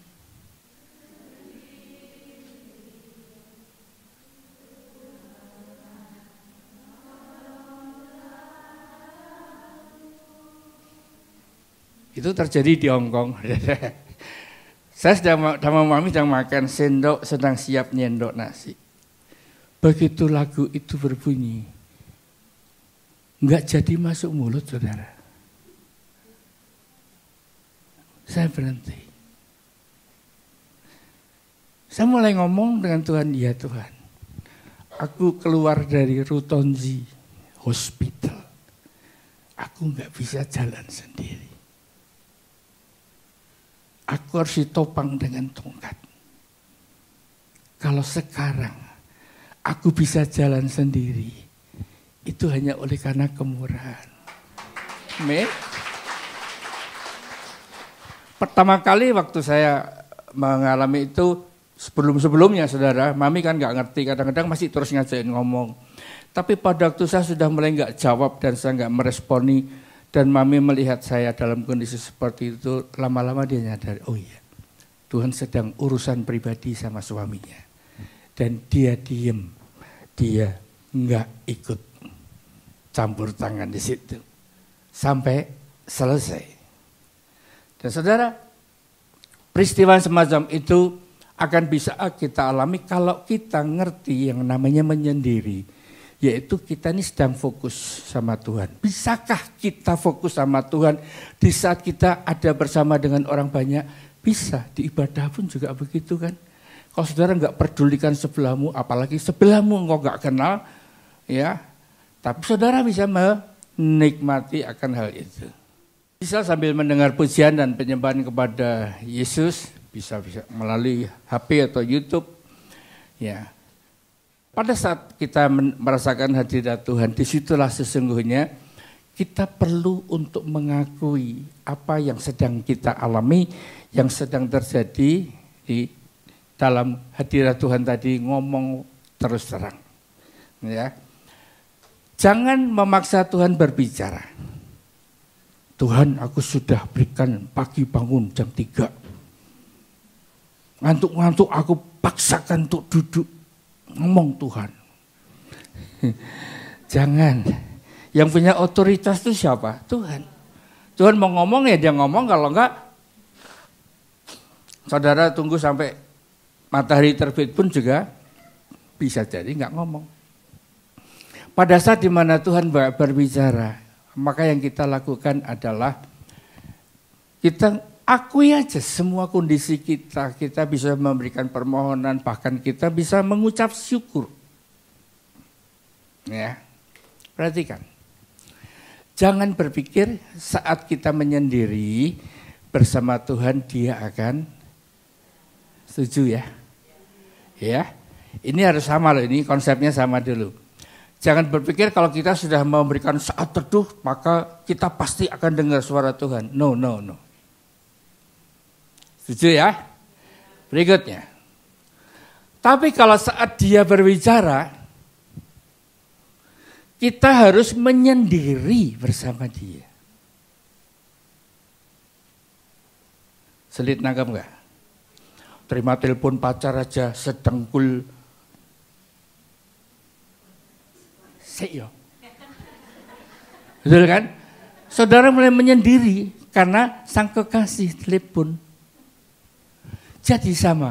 Itu terjadi di Hong Kong. Saya sedang sama Mami sedang makan, sendok sedang siap nyendok nasi. Begitu lagu itu berbunyi, nggak jadi masuk mulut, saudara. Saya berhenti. Saya mulai ngomong dengan Tuhan, ya Tuhan, aku keluar dari Rutonji Hospital, aku nggak bisa jalan sendiri. Aku harus ditopang dengan tongkat. Kalau sekarang aku bisa jalan sendiri, itu hanya oleh karena kemurahan. Pertama kali waktu saya mengalami itu, sebelum-sebelumnya saudara, Mami kan gak ngerti, kadang-kadang masih terus ngajakin ngomong. Tapi pada waktu saya sudah mulai gak jawab dan saya gak meresponi, dan Mami melihat saya dalam kondisi seperti itu, lama-lama dia nyadar, oh iya, Tuhan sedang urusan pribadi sama suaminya. Dan dia diem, dia nggak ikut campur tangan di situ. Sampai selesai. Dan saudara, peristiwa semacam itu akan bisa kita alami kalau kita ngerti yang namanya menyendiri. Yaitu kita ini sedang fokus sama Tuhan. Bisakah kita fokus sama Tuhan di saat kita ada bersama dengan orang banyak? Bisa, di ibadah pun juga begitu kan. Kalau saudara nggak pedulikan sebelahmu, apalagi sebelahmu engkau nggak kenal, ya. Tapi saudara bisa menikmati akan hal itu. Bisa sambil mendengar pujian dan penyembahan kepada Yesus, bisa melalui HP atau YouTube, ya. Pada saat kita merasakan hadirat Tuhan, disitulah sesungguhnya kita perlu untuk mengakui apa yang sedang kita alami, yang sedang terjadi di dalam hadirat Tuhan tadi, ngomong terus terang. Ya. Jangan memaksa Tuhan berbicara. Tuhan, aku sudah berikan pagi bangun jam 3. Ngantuk-ngantuk aku paksakan untuk duduk. Ngomong Tuhan. Jangan. Yang punya otoritas itu siapa? Tuhan. Tuhan mau ngomong ya dia ngomong, kalau enggak saudara tunggu sampai matahari terbit pun juga bisa jadi enggak ngomong. Pada saat dimana Tuhan berbicara, maka yang kita lakukan adalah Kita akui aja semua kondisi kita. Kita bisa memberikan permohonan, bahkan kita bisa mengucap syukur. Ya, perhatikan. Jangan berpikir saat kita menyendiri bersama Tuhan dia akan setuju ya. Ya, ini harus sama loh, ini konsepnya sama dulu. Jangan berpikir kalau kita sudah memberikan saat teduh maka kita pasti akan dengar suara Tuhan. No. Setuju ya? Berikutnya. Tapi kalau saat dia berbicara, kita harus menyendiri bersama dia. Sulit nangkap enggak? Terima telepon pacar aja sedengkul. Seyo. Betul kan? Saudara mulai menyendiri karena sang kekasih telepon. Jadi sama.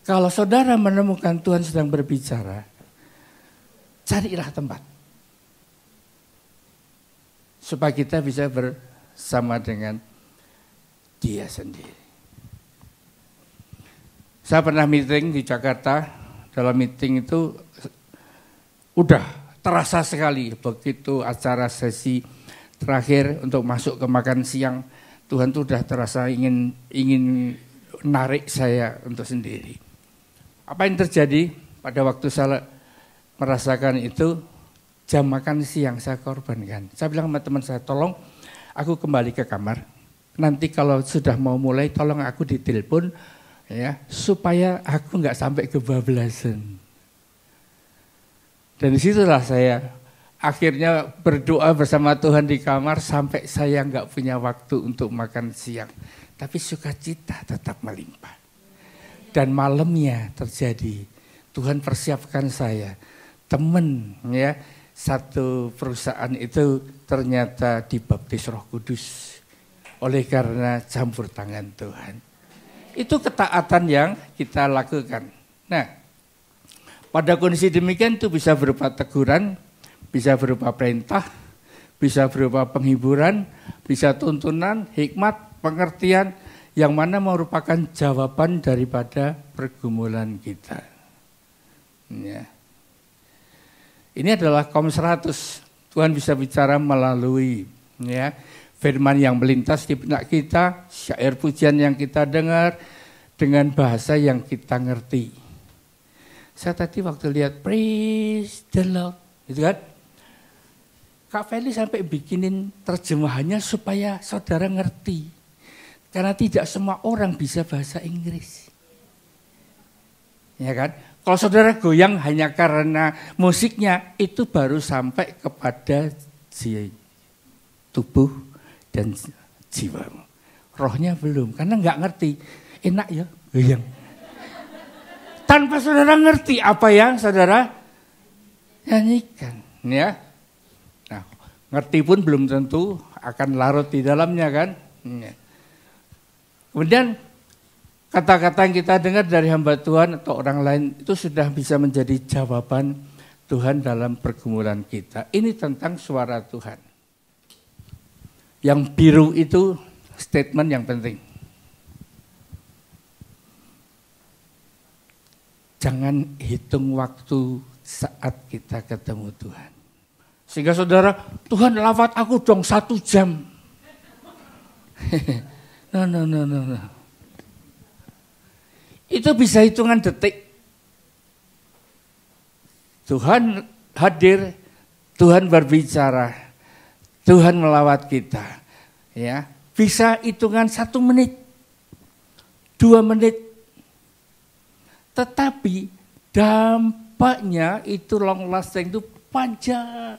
Kalau saudara menemukan Tuhan sedang berbicara, carilah tempat. Supaya kita bisa bersama dengan dia sendiri. Saya pernah meeting di Jakarta, dalam meeting itu udah terasa sekali begitu acara sesi terakhir untuk masuk ke makan siang, Tuhan tuh udah terasa ingin narik saya untuk sendiri. Apa yang terjadi pada waktu saya merasakan itu, jam makan siang saya korbankan. Saya bilang sama teman saya, tolong aku kembali ke kamar. Nanti kalau sudah mau mulai, tolong aku ditelepon ya, supaya aku nggak sampai kebablasan. Dan disitulah saya akhirnya berdoa bersama Tuhan di kamar sampai saya nggak punya waktu untuk makan siang. Tapi sukacita tetap melimpah. Dan malamnya terjadi, Tuhan persiapkan saya, teman ya, satu perusahaan itu ternyata dibaptis Roh Kudus oleh karena campur tangan Tuhan. Itu ketaatan yang kita lakukan. Nah, pada kondisi demikian itu bisa berupa teguran, bisa berupa perintah, bisa berupa penghiburan, bisa tuntunan, hikmat, pengertian, yang mana merupakan jawaban daripada pergumulan kita. Ya. Ini adalah Kom 100. Tuhan bisa bicara melalui ya, firman yang melintas di benak kita, syair pujian yang kita dengar, dengan bahasa yang kita ngerti. Saya tadi waktu lihat praise the Lord, gitu kan? Kak Feli sampai bikinin terjemahannya supaya saudara ngerti. Karena tidak semua orang bisa bahasa Inggris. Ya kan? Kalau saudara goyang hanya karena musiknya, itu baru sampai kepada tubuh dan jiwa. Rohnya belum, karena nggak ngerti. Enak ya goyang. Tanpa saudara ngerti apa yang saudara nyanyikan. Ya. Nah, ngerti pun belum tentu akan larut di dalamnya kan. Ya. Kemudian kata-kata yang kita dengar dari hamba Tuhan atau orang lain itu sudah bisa menjadi jawaban Tuhan dalam pergumulan kita. Ini tentang suara Tuhan. Yang biru itu statement yang penting. Jangan hitung waktu saat kita ketemu Tuhan. Sehingga saudara, Tuhan lawat aku dong 1 jam. No. Itu bisa hitungan detik. Tuhan hadir, Tuhan berbicara, Tuhan melawat kita. Ya, bisa hitungan 1 menit, 2 menit. Tetapi dampaknya itu long lasting, itu panjang.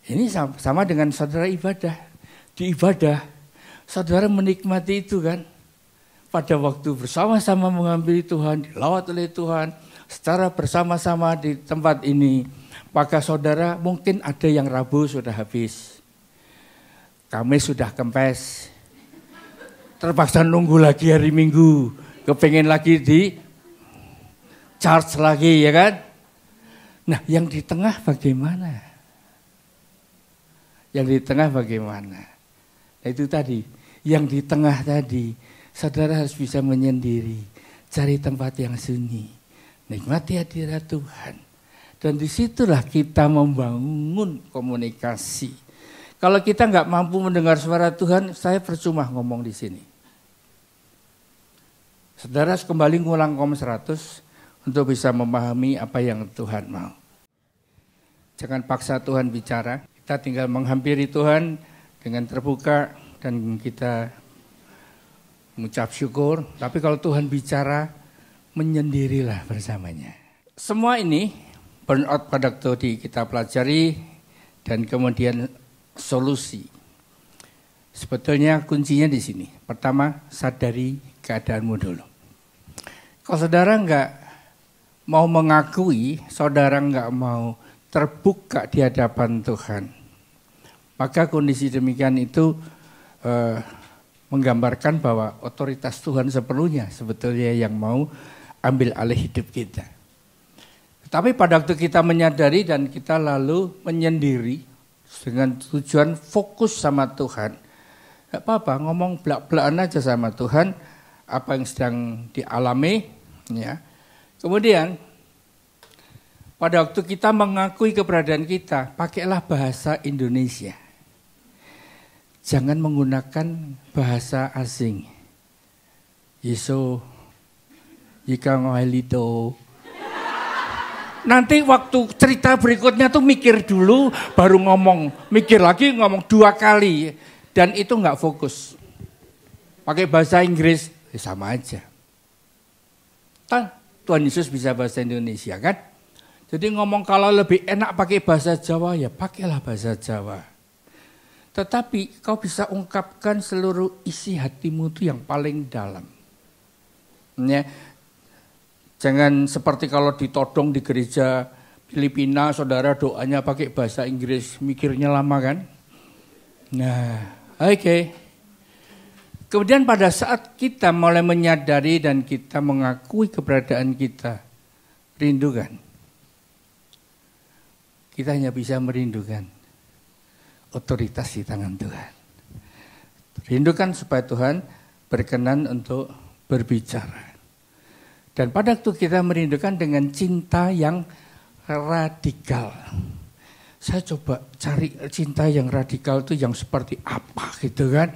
Ini sama dengan saudara ibadah. Di ibadah, saudara menikmati itu kan. Pada waktu bersama-sama menghampiri Tuhan, dilawat oleh Tuhan, secara bersama-sama di tempat ini. Maka saudara mungkin ada yang Rabu sudah habis. Kamis sudah kempes. Terpaksa nunggu lagi hari Minggu. Kepengen lagi di charge lagi ya kan. Nah yang di tengah bagaimana? Yang di tengah bagaimana? Itu tadi, yang di tengah tadi, saudara harus bisa menyendiri, cari tempat yang sunyi, nikmati hadirat Tuhan. Dan disitulah kita membangun komunikasi. Kalau kita nggak mampu mendengar suara Tuhan, saya percuma ngomong di sini. Saudara harus kembali ngulang Kom 100 untuk bisa memahami apa yang Tuhan mau. Jangan paksa Tuhan bicara, kita tinggal menghampiri Tuhan dengan terbuka dan kita mengucap syukur. Tapi kalau Tuhan bicara, menyendirilah bersamanya. Semua ini burnout pada waktu kita pelajari dan kemudian solusi. Sebetulnya kuncinya di sini. Pertama, sadari keadaanmu dulu. Kalau saudara nggak mau mengakui, saudara nggak mau terbuka di hadapan Tuhan, maka kondisi demikian itu menggambarkan bahwa otoritas Tuhan sepenuhnya sebetulnya yang mau ambil alih hidup kita. Tapi pada waktu kita menyadari dan kita lalu menyendiri dengan tujuan fokus sama Tuhan, gak apa-apa ngomong belak-belakan aja sama Tuhan apa yang sedang dialami, ya. Kemudian pada waktu kita mengakui keberadaan kita, pakailah bahasa Indonesia. Jangan menggunakan bahasa asing. Yeso, jika ngohelito. Nanti waktu cerita berikutnya tuh mikir dulu, baru ngomong. Mikir lagi, ngomong 2 kali. Dan itu nggak fokus. Pakai bahasa Inggris, ya sama aja. Tuhan Yesus bisa bahasa Indonesia kan? Jadi ngomong kalau lebih enak pakai bahasa Jawa, ya pakailah bahasa Jawa. Tetapi kau bisa ungkapkan seluruh isi hatimu itu yang paling dalam. Ya. Jangan seperti kalau ditodong di gereja Filipina, saudara doanya pakai bahasa Inggris, mikirnya lama kan? Nah, oke. Kemudian pada saat kita mulai menyadari dan kita mengakui keberadaan kita, rindukan. Kita hanya bisa merindukan otoritas di tangan Tuhan. Rindukan supaya Tuhan berkenan untuk berbicara. Dan pada waktu kita merindukan dengan cinta yang radikal. Saya coba cari cinta yang radikal itu yang seperti apa gitu kan.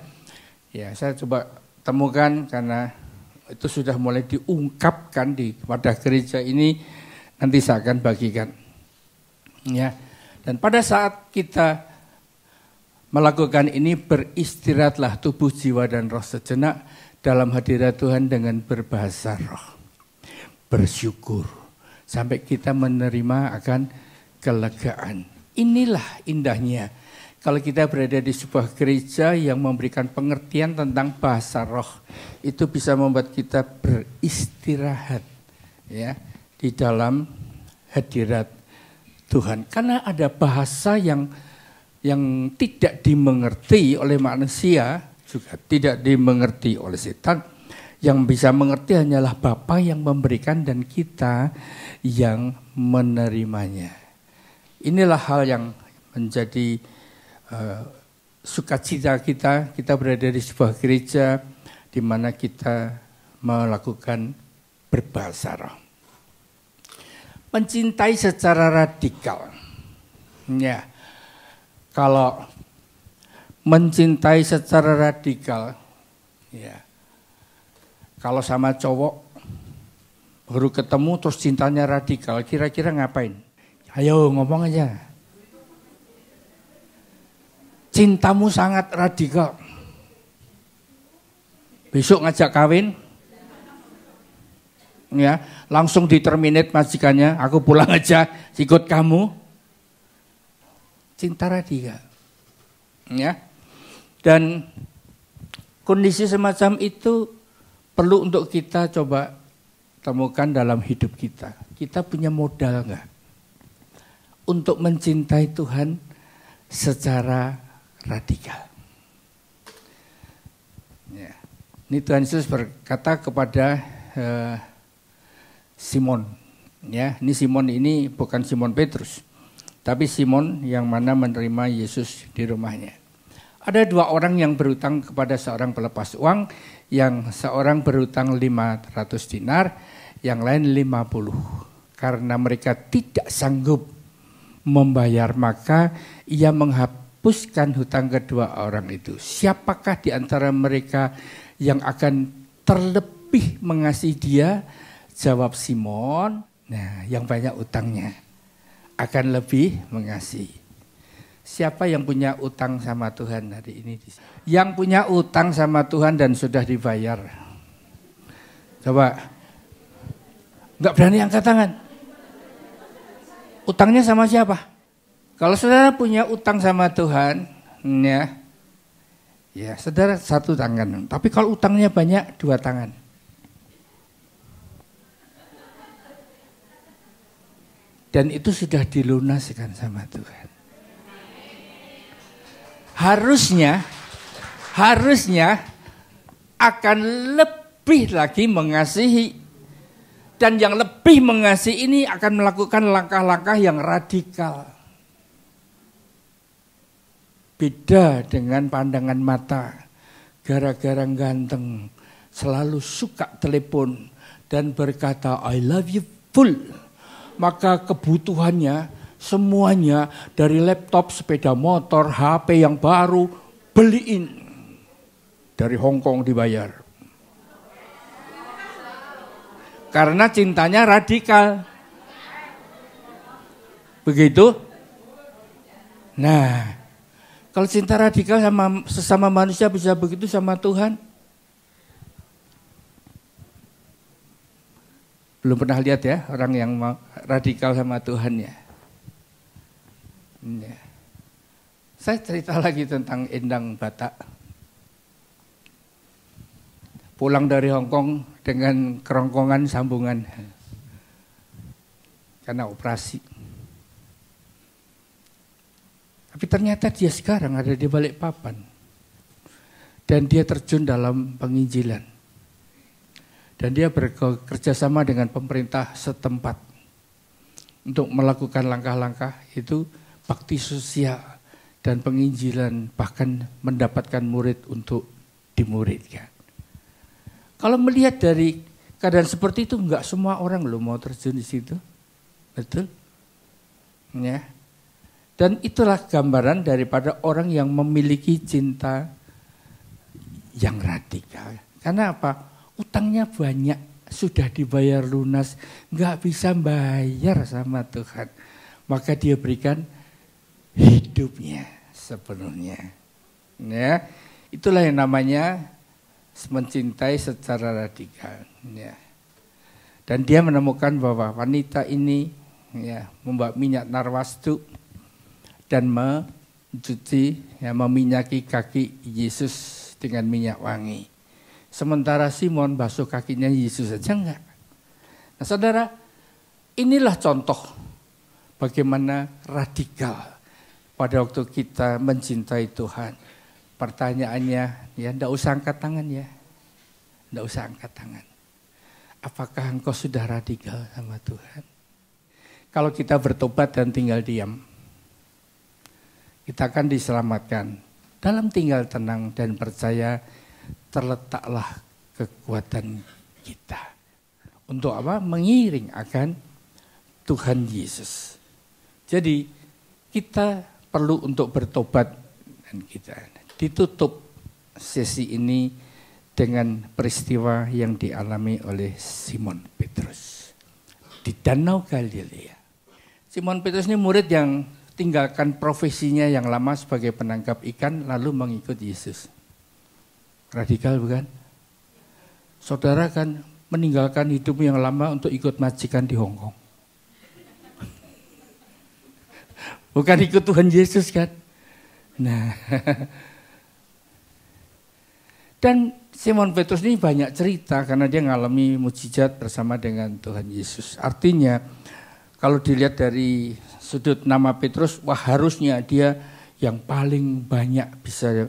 Ya, saya coba temukan karena itu sudah mulai diungkapkan di pada gereja ini, nanti saya akan bagikan. Ya. Dan pada saat kita melakukan ini, beristirahatlah tubuh, jiwa dan roh sejenak dalam hadirat Tuhan dengan berbahasa roh. Bersyukur sampai kita menerima akan kelegaan. Inilah indahnya kalau kita berada di sebuah gereja yang memberikan pengertian tentang bahasa roh, itu bisa membuat kita beristirahat ya di dalam hadirat Tuhan. Karena ada bahasa yang tidak dimengerti oleh manusia, juga tidak dimengerti oleh setan. Yang bisa mengerti hanyalah Bapa yang memberikan dan kita yang menerimanya. Inilah hal yang menjadi sukacita kita berada di sebuah gereja di mana kita melakukan berbahasa roh. Mencintai secara radikal. Ya. Kalau mencintai secara radikal, ya. Kalau sama cowok baru ketemu terus cintanya radikal, kira-kira ngapain? Ayo ngomong aja. Cintamu sangat radikal. Besok ngajak kawin, ya, langsung diterminate majikannya, aku pulang aja, ikut kamu. Cinta radikal. Ya. Dan kondisi semacam itu perlu untuk kita coba temukan dalam hidup kita. Kita punya modal enggak untuk mencintai Tuhan secara radikal? Ya. Ini Tuhan Yesus berkata kepada Simon. Ya, ini Simon ini bukan Simon Petrus, tapi Simon yang mana menerima Yesus di rumahnya. Ada 2 orang yang berutang kepada seorang pelepas uang, yang seorang berutang 500 dinar, yang lain 50. Karena mereka tidak sanggup membayar, maka ia menghapuskan hutang kedua orang itu. Siapakah di antara mereka yang akan terlebih mengasihi dia? Jawab Simon, nah yang banyak utangnya akan lebih mengasihi. Siapa yang punya utang sama Tuhan hari ini? Yang punya utang sama Tuhan dan sudah dibayar. Coba, nggak berani angkat tangan. Utangnya sama siapa? Kalau saudara punya utang sama Tuhan, ya saudara 1 tangan. Tapi kalau utangnya banyak, 2 tangan. Dan itu sudah dilunaskan sama Tuhan. Harusnya akan lebih lagi mengasihi. Dan yang lebih mengasihi ini akan melakukan langkah-langkah yang radikal. Beda dengan pandangan mata. Gara-gara ganteng, selalu suka telepon dan berkata I love you full. Maka kebutuhannya semuanya dari laptop, sepeda motor, HP yang baru, beliin. Dari Hong Kong dibayar. Karena cintanya radikal. Begitu? Nah, kalau cinta radikal sama sesama manusia bisa begitu sama Tuhan? Belum pernah lihat ya orang yang radikal sama Tuhan ya. Saya cerita lagi tentang Endang Batak. Pulang dari Hong Kong dengan kerongkongan sambungan. Karena operasi. Tapi ternyata dia sekarang ada di Balikpapan. Dan dia terjun dalam penginjilan. Dan dia bekerja sama dengan pemerintah setempat. Untuk melakukan langkah-langkah itu bakti sosial dan penginjilan. Bahkan mendapatkan murid untuk dimuridkan. Kalau melihat dari keadaan seperti itu, enggak semua orang loh mau terjun di situ. Betul? Ya. Dan itulah gambaran daripada orang yang memiliki cinta yang radikal. Karena apa? Utangnya banyak, sudah dibayar lunas, enggak bisa bayar sama Tuhan. Maka dia berikan hidupnya sepenuhnya. Ya. Itulah yang namanya mencintai secara radikal. Ya. Dan dia menemukan bahwa wanita ini ya, membawa minyak narwastu dan mencuci, ya, meminyaki kaki Yesus dengan minyak wangi. Sementara Simon basuh kakinya Yesus saja enggak. Nah saudara, inilah contoh bagaimana radikal pada waktu kita mencintai Tuhan. Pertanyaannya, ya enggak usah angkat tangan ya. Enggak usah angkat tangan. Apakah engkau sudah radikal sama Tuhan? Kalau kita bertobat dan tinggal diam, kita akan diselamatkan. Dalam tinggal tenang dan percaya terletaklah kekuatan kita. Untuk apa? Mengiring akan Tuhan Yesus. Jadi kita perlu untuk bertobat dan kita ditutup sesi ini dengan peristiwa yang dialami oleh Simon Petrus di Danau Galilea. Simon Petrus ini murid yang tinggalkan profesinya yang lama sebagai penangkap ikan lalu mengikut Yesus. Radikal bukan? Saudara kan meninggalkan hidup yang lama untuk ikut majikan di Hong Kong. Bukan ikut Tuhan Yesus kan? Nah, dan Simon Petrus ini banyak cerita karena dia mengalami mukjizat bersama dengan Tuhan Yesus. Artinya kalau dilihat dari sudut nama Petrus, wah harusnya dia yang paling banyak bisa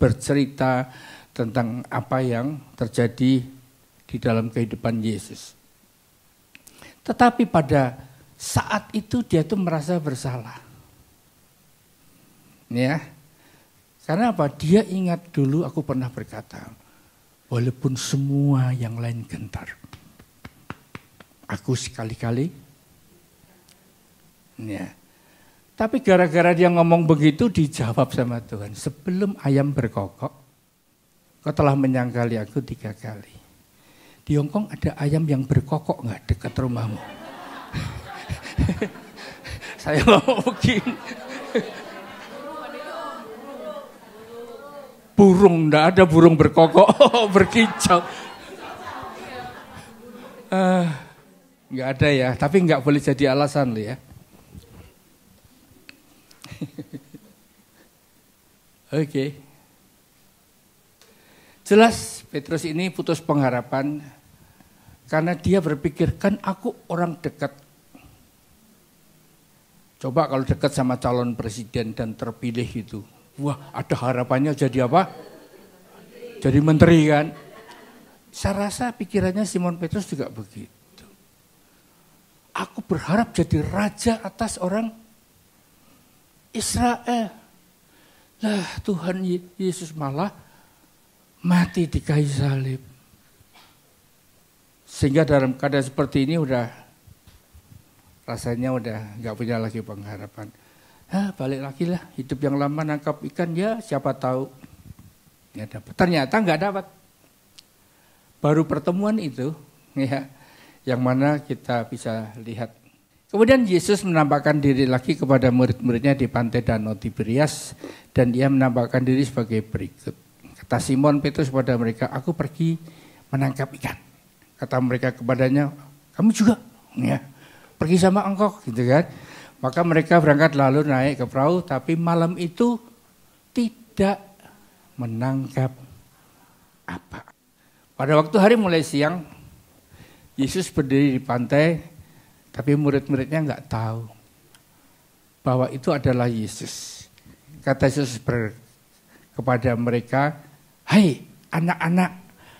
bercerita tentang apa yang terjadi di dalam kehidupan Yesus. Tetapi pada saat itu dia tuh merasa bersalah. Ya. Karena apa? Dia ingat dulu aku pernah berkata, walaupun semua yang lain gentar, aku sekali-kali. Ya. Tapi gara-gara dia ngomong begitu dijawab sama Tuhan. Sebelum ayam berkokok, kau telah menyangkali aku 3 kali. Di Hongkong ada ayam yang berkokok nggak dekat rumahmu? Saya ngomong begini. Burung, enggak ada burung berkokok, berkicau. Enggak ada ya, tapi enggak boleh jadi alasan loh ya. Oke. Jelas Petrus ini putus pengharapan karena dia berpikir, kan aku orang dekat. Coba kalau dekat sama calon presiden dan terpilih itu. Wah, ada harapannya jadi apa? Jadi menteri kan? Saya rasa pikirannya Simon Petrus juga begitu. Aku berharap jadi raja atas orang Israel. Lah Tuhan Yesus malah mati di kayu salib. Sehingga dalam keadaan seperti ini rasanya udah gak punya lagi pengharapan. Balik lagi lah, hidup yang lama nangkap ikan ya siapa tahu ya dapat. Ternyata nggak dapat. Baru pertemuan itu ya yang mana kita bisa lihat. Kemudian Yesus menampakkan diri lagi kepada murid-muridnya di pantai Danau Tiberias dan dia menampakkan diri sebagai berikut. Kata Simon Petrus kepada mereka, aku pergi menangkap ikan. Kata mereka kepadanya, kamu juga ya pergi sama engkau gitu kan. Maka mereka berangkat lalu naik ke perahu, tapi malam itu tidak menangkap apa. Pada waktu hari mulai siang, Yesus berdiri di pantai, tapi murid-muridnya enggak tahu bahwa itu adalah Yesus. Kata Yesus kepada mereka, hai anak-anak,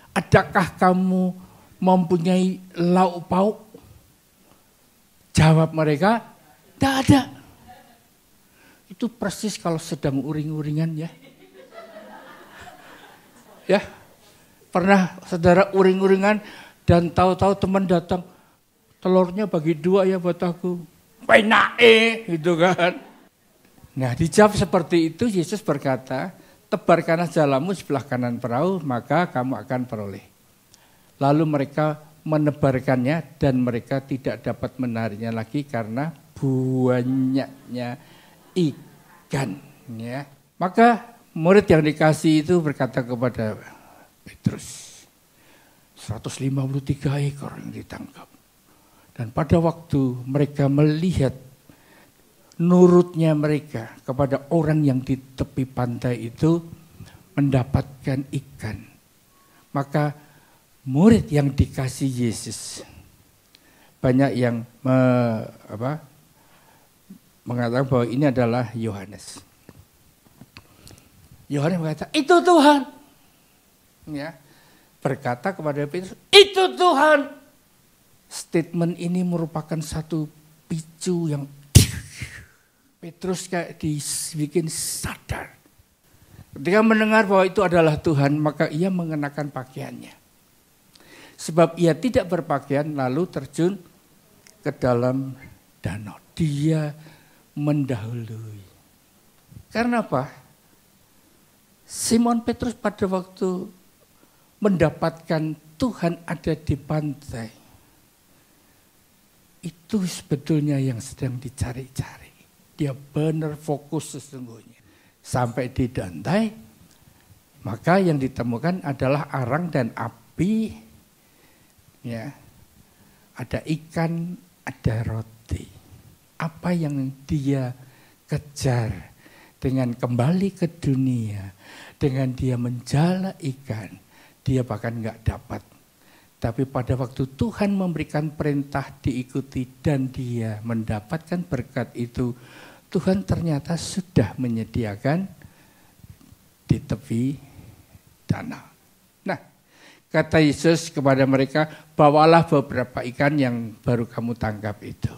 adakah kamu mempunyai lauk pauk? Jawab mereka, tidak ada. Itu persis kalau sedang uring-uringan ya. Ya, pernah saudara uring-uringan dan tahu-tahu teman datang, telurnya bagi 2 ya buat aku. Penae gitu kan. Nah dijawab seperti itu Yesus berkata, tebarkanlah jalamu sebelah kanan perahu maka kamu akan peroleh. Lalu mereka menebarkannya dan mereka tidak dapat menariknya lagi karena banyaknya ikan. Ya. Maka murid yang dikasih itu berkata kepada Petrus, 153 ekor yang ditangkap. Dan pada waktu mereka melihat nurutnya mereka kepada orang yang di tepi pantai itu mendapatkan ikan. Maka murid yang dikasih Yesus banyak yang mengatakan bahwa ini adalah Yohanes. Yohanes berkata, itu Tuhan. Ya, berkata kepada Petrus, itu Tuhan. Statement ini merupakan satu picu yang Petrus kayak dibikin sadar. Ketika mendengar bahwa itu adalah Tuhan, maka ia mengenakan pakaiannya. Sebab ia tidak berpakaian lalu terjun ke dalam danau. Dia mendahului. Karena apa? Simon Petrus pada waktu mendapatkan Tuhan ada di pantai, itu sebetulnya yang sedang dicari-cari. Dia benar fokus sesungguhnya. Sampai di pantai, maka yang ditemukan adalah arang dan api. Ya, ada ikan, ada roti. Apa yang dia kejar dengan kembali ke dunia, dengan dia menjala ikan, dia bahkan nggak dapat. Tapi pada waktu Tuhan memberikan perintah diikuti dan dia mendapatkan berkat itu, Tuhan ternyata sudah menyediakan di tepi danau. Nah, kata Yesus kepada mereka, bawalah beberapa ikan yang baru kamu tangkap itu.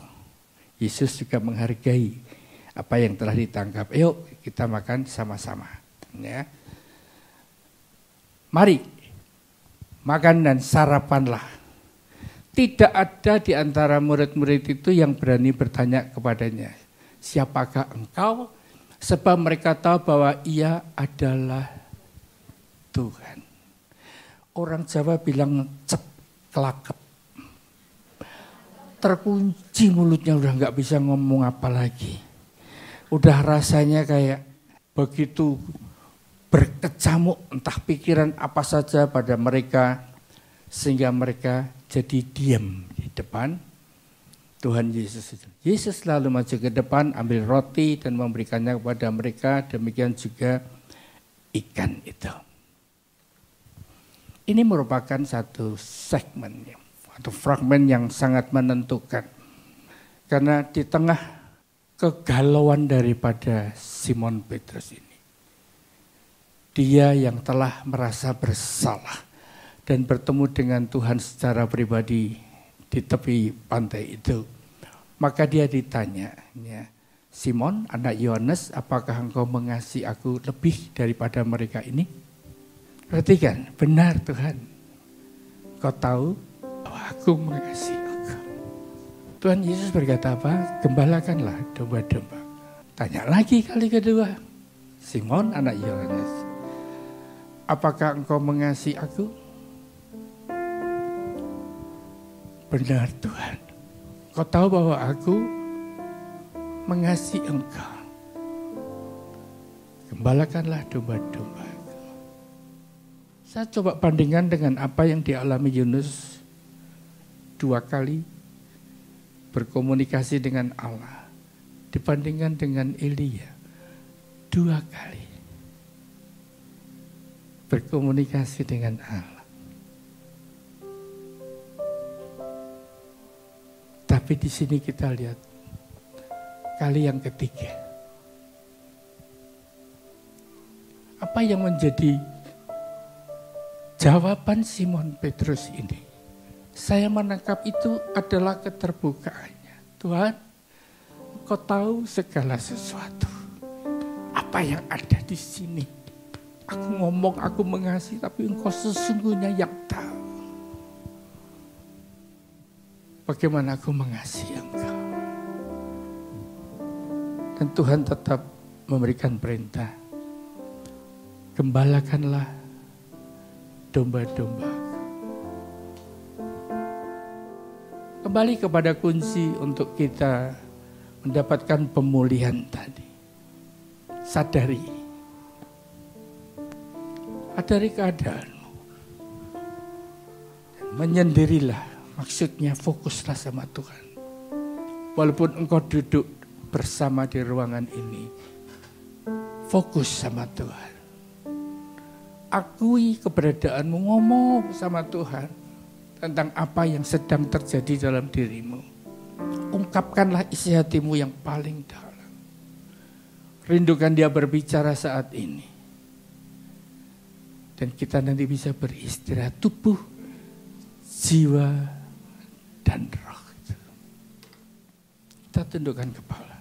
Yesus juga menghargai apa yang telah ditangkap. Yuk kita makan sama-sama. Ya. Mari, makan dan sarapanlah. Tidak ada di antara murid-murid itu yang berani bertanya kepadanya, siapakah engkau? Sebab mereka tahu bahwa ia adalah Tuhan. Orang Jawa bilang cep kelakep. Terkunci mulutnya, udah nggak bisa ngomong apa lagi. Udah rasanya kayak begitu berkecamuk entah pikiran apa saja pada mereka. Sehingga mereka jadi diam di depan Tuhan Yesus itu. Yesus lalu maju ke depan, ambil roti dan memberikannya kepada mereka. Demikian juga ikan itu. Ini merupakan satu segmen atau fragmen yang sangat menentukan. Karena di tengah kegalauan daripada Simon Petrus ini, dia yang telah merasa bersalah dan bertemu dengan Tuhan secara pribadi di tepi pantai itu. Maka dia ditanya, Simon, anak Yohanes, apakah engkau mengasihi aku lebih daripada mereka ini? Perhatikan, benar Tuhan. Kau tahu bahwa aku mengasihi engkau. Tuhan Yesus berkata apa? Gembalakanlah domba-domba. Tanya lagi kali kedua. Simon, anak Yohanes, apakah engkau mengasihi aku? Benar Tuhan, kau tahu bahwa aku mengasihi engkau. Gembalakanlah domba-domba. Saya coba bandingkan dengan apa yang dialami Yunus 2 kali berkomunikasi dengan Allah. Dibandingkan dengan Elia 2 kali berkomunikasi dengan Allah. Tapi di sini kita lihat kali yang ketiga. Apa yang menjadi jawaban Simon Petrus ini? Saya menangkap itu adalah keterbukaannya. Tuhan, Engkau tahu segala sesuatu. Apa yang ada di sini? Aku ngomong aku mengasihi, tapi Engkau sesungguhnya yang tahu. Bagaimana aku mengasihi Engkau. Dan Tuhan tetap memberikan perintah. Gembalakanlah domba-domba. Kembali kepada kunci untuk kita mendapatkan pemulihan tadi. Sadari. Sadari keadaanmu. Menyendirilah. Maksudnya fokuslah sama Tuhan. Walaupun engkau duduk bersama di ruangan ini, fokus sama Tuhan. Akui keberadaanmu, ngomong sama Tuhan tentang apa yang sedang terjadi dalam dirimu. Ungkapkanlah isi hatimu yang paling dalam. Rindukan dia berbicara saat ini. Dan kita nanti bisa beristirahat tubuh, jiwa, dan roh. Kita tundukkan kepala.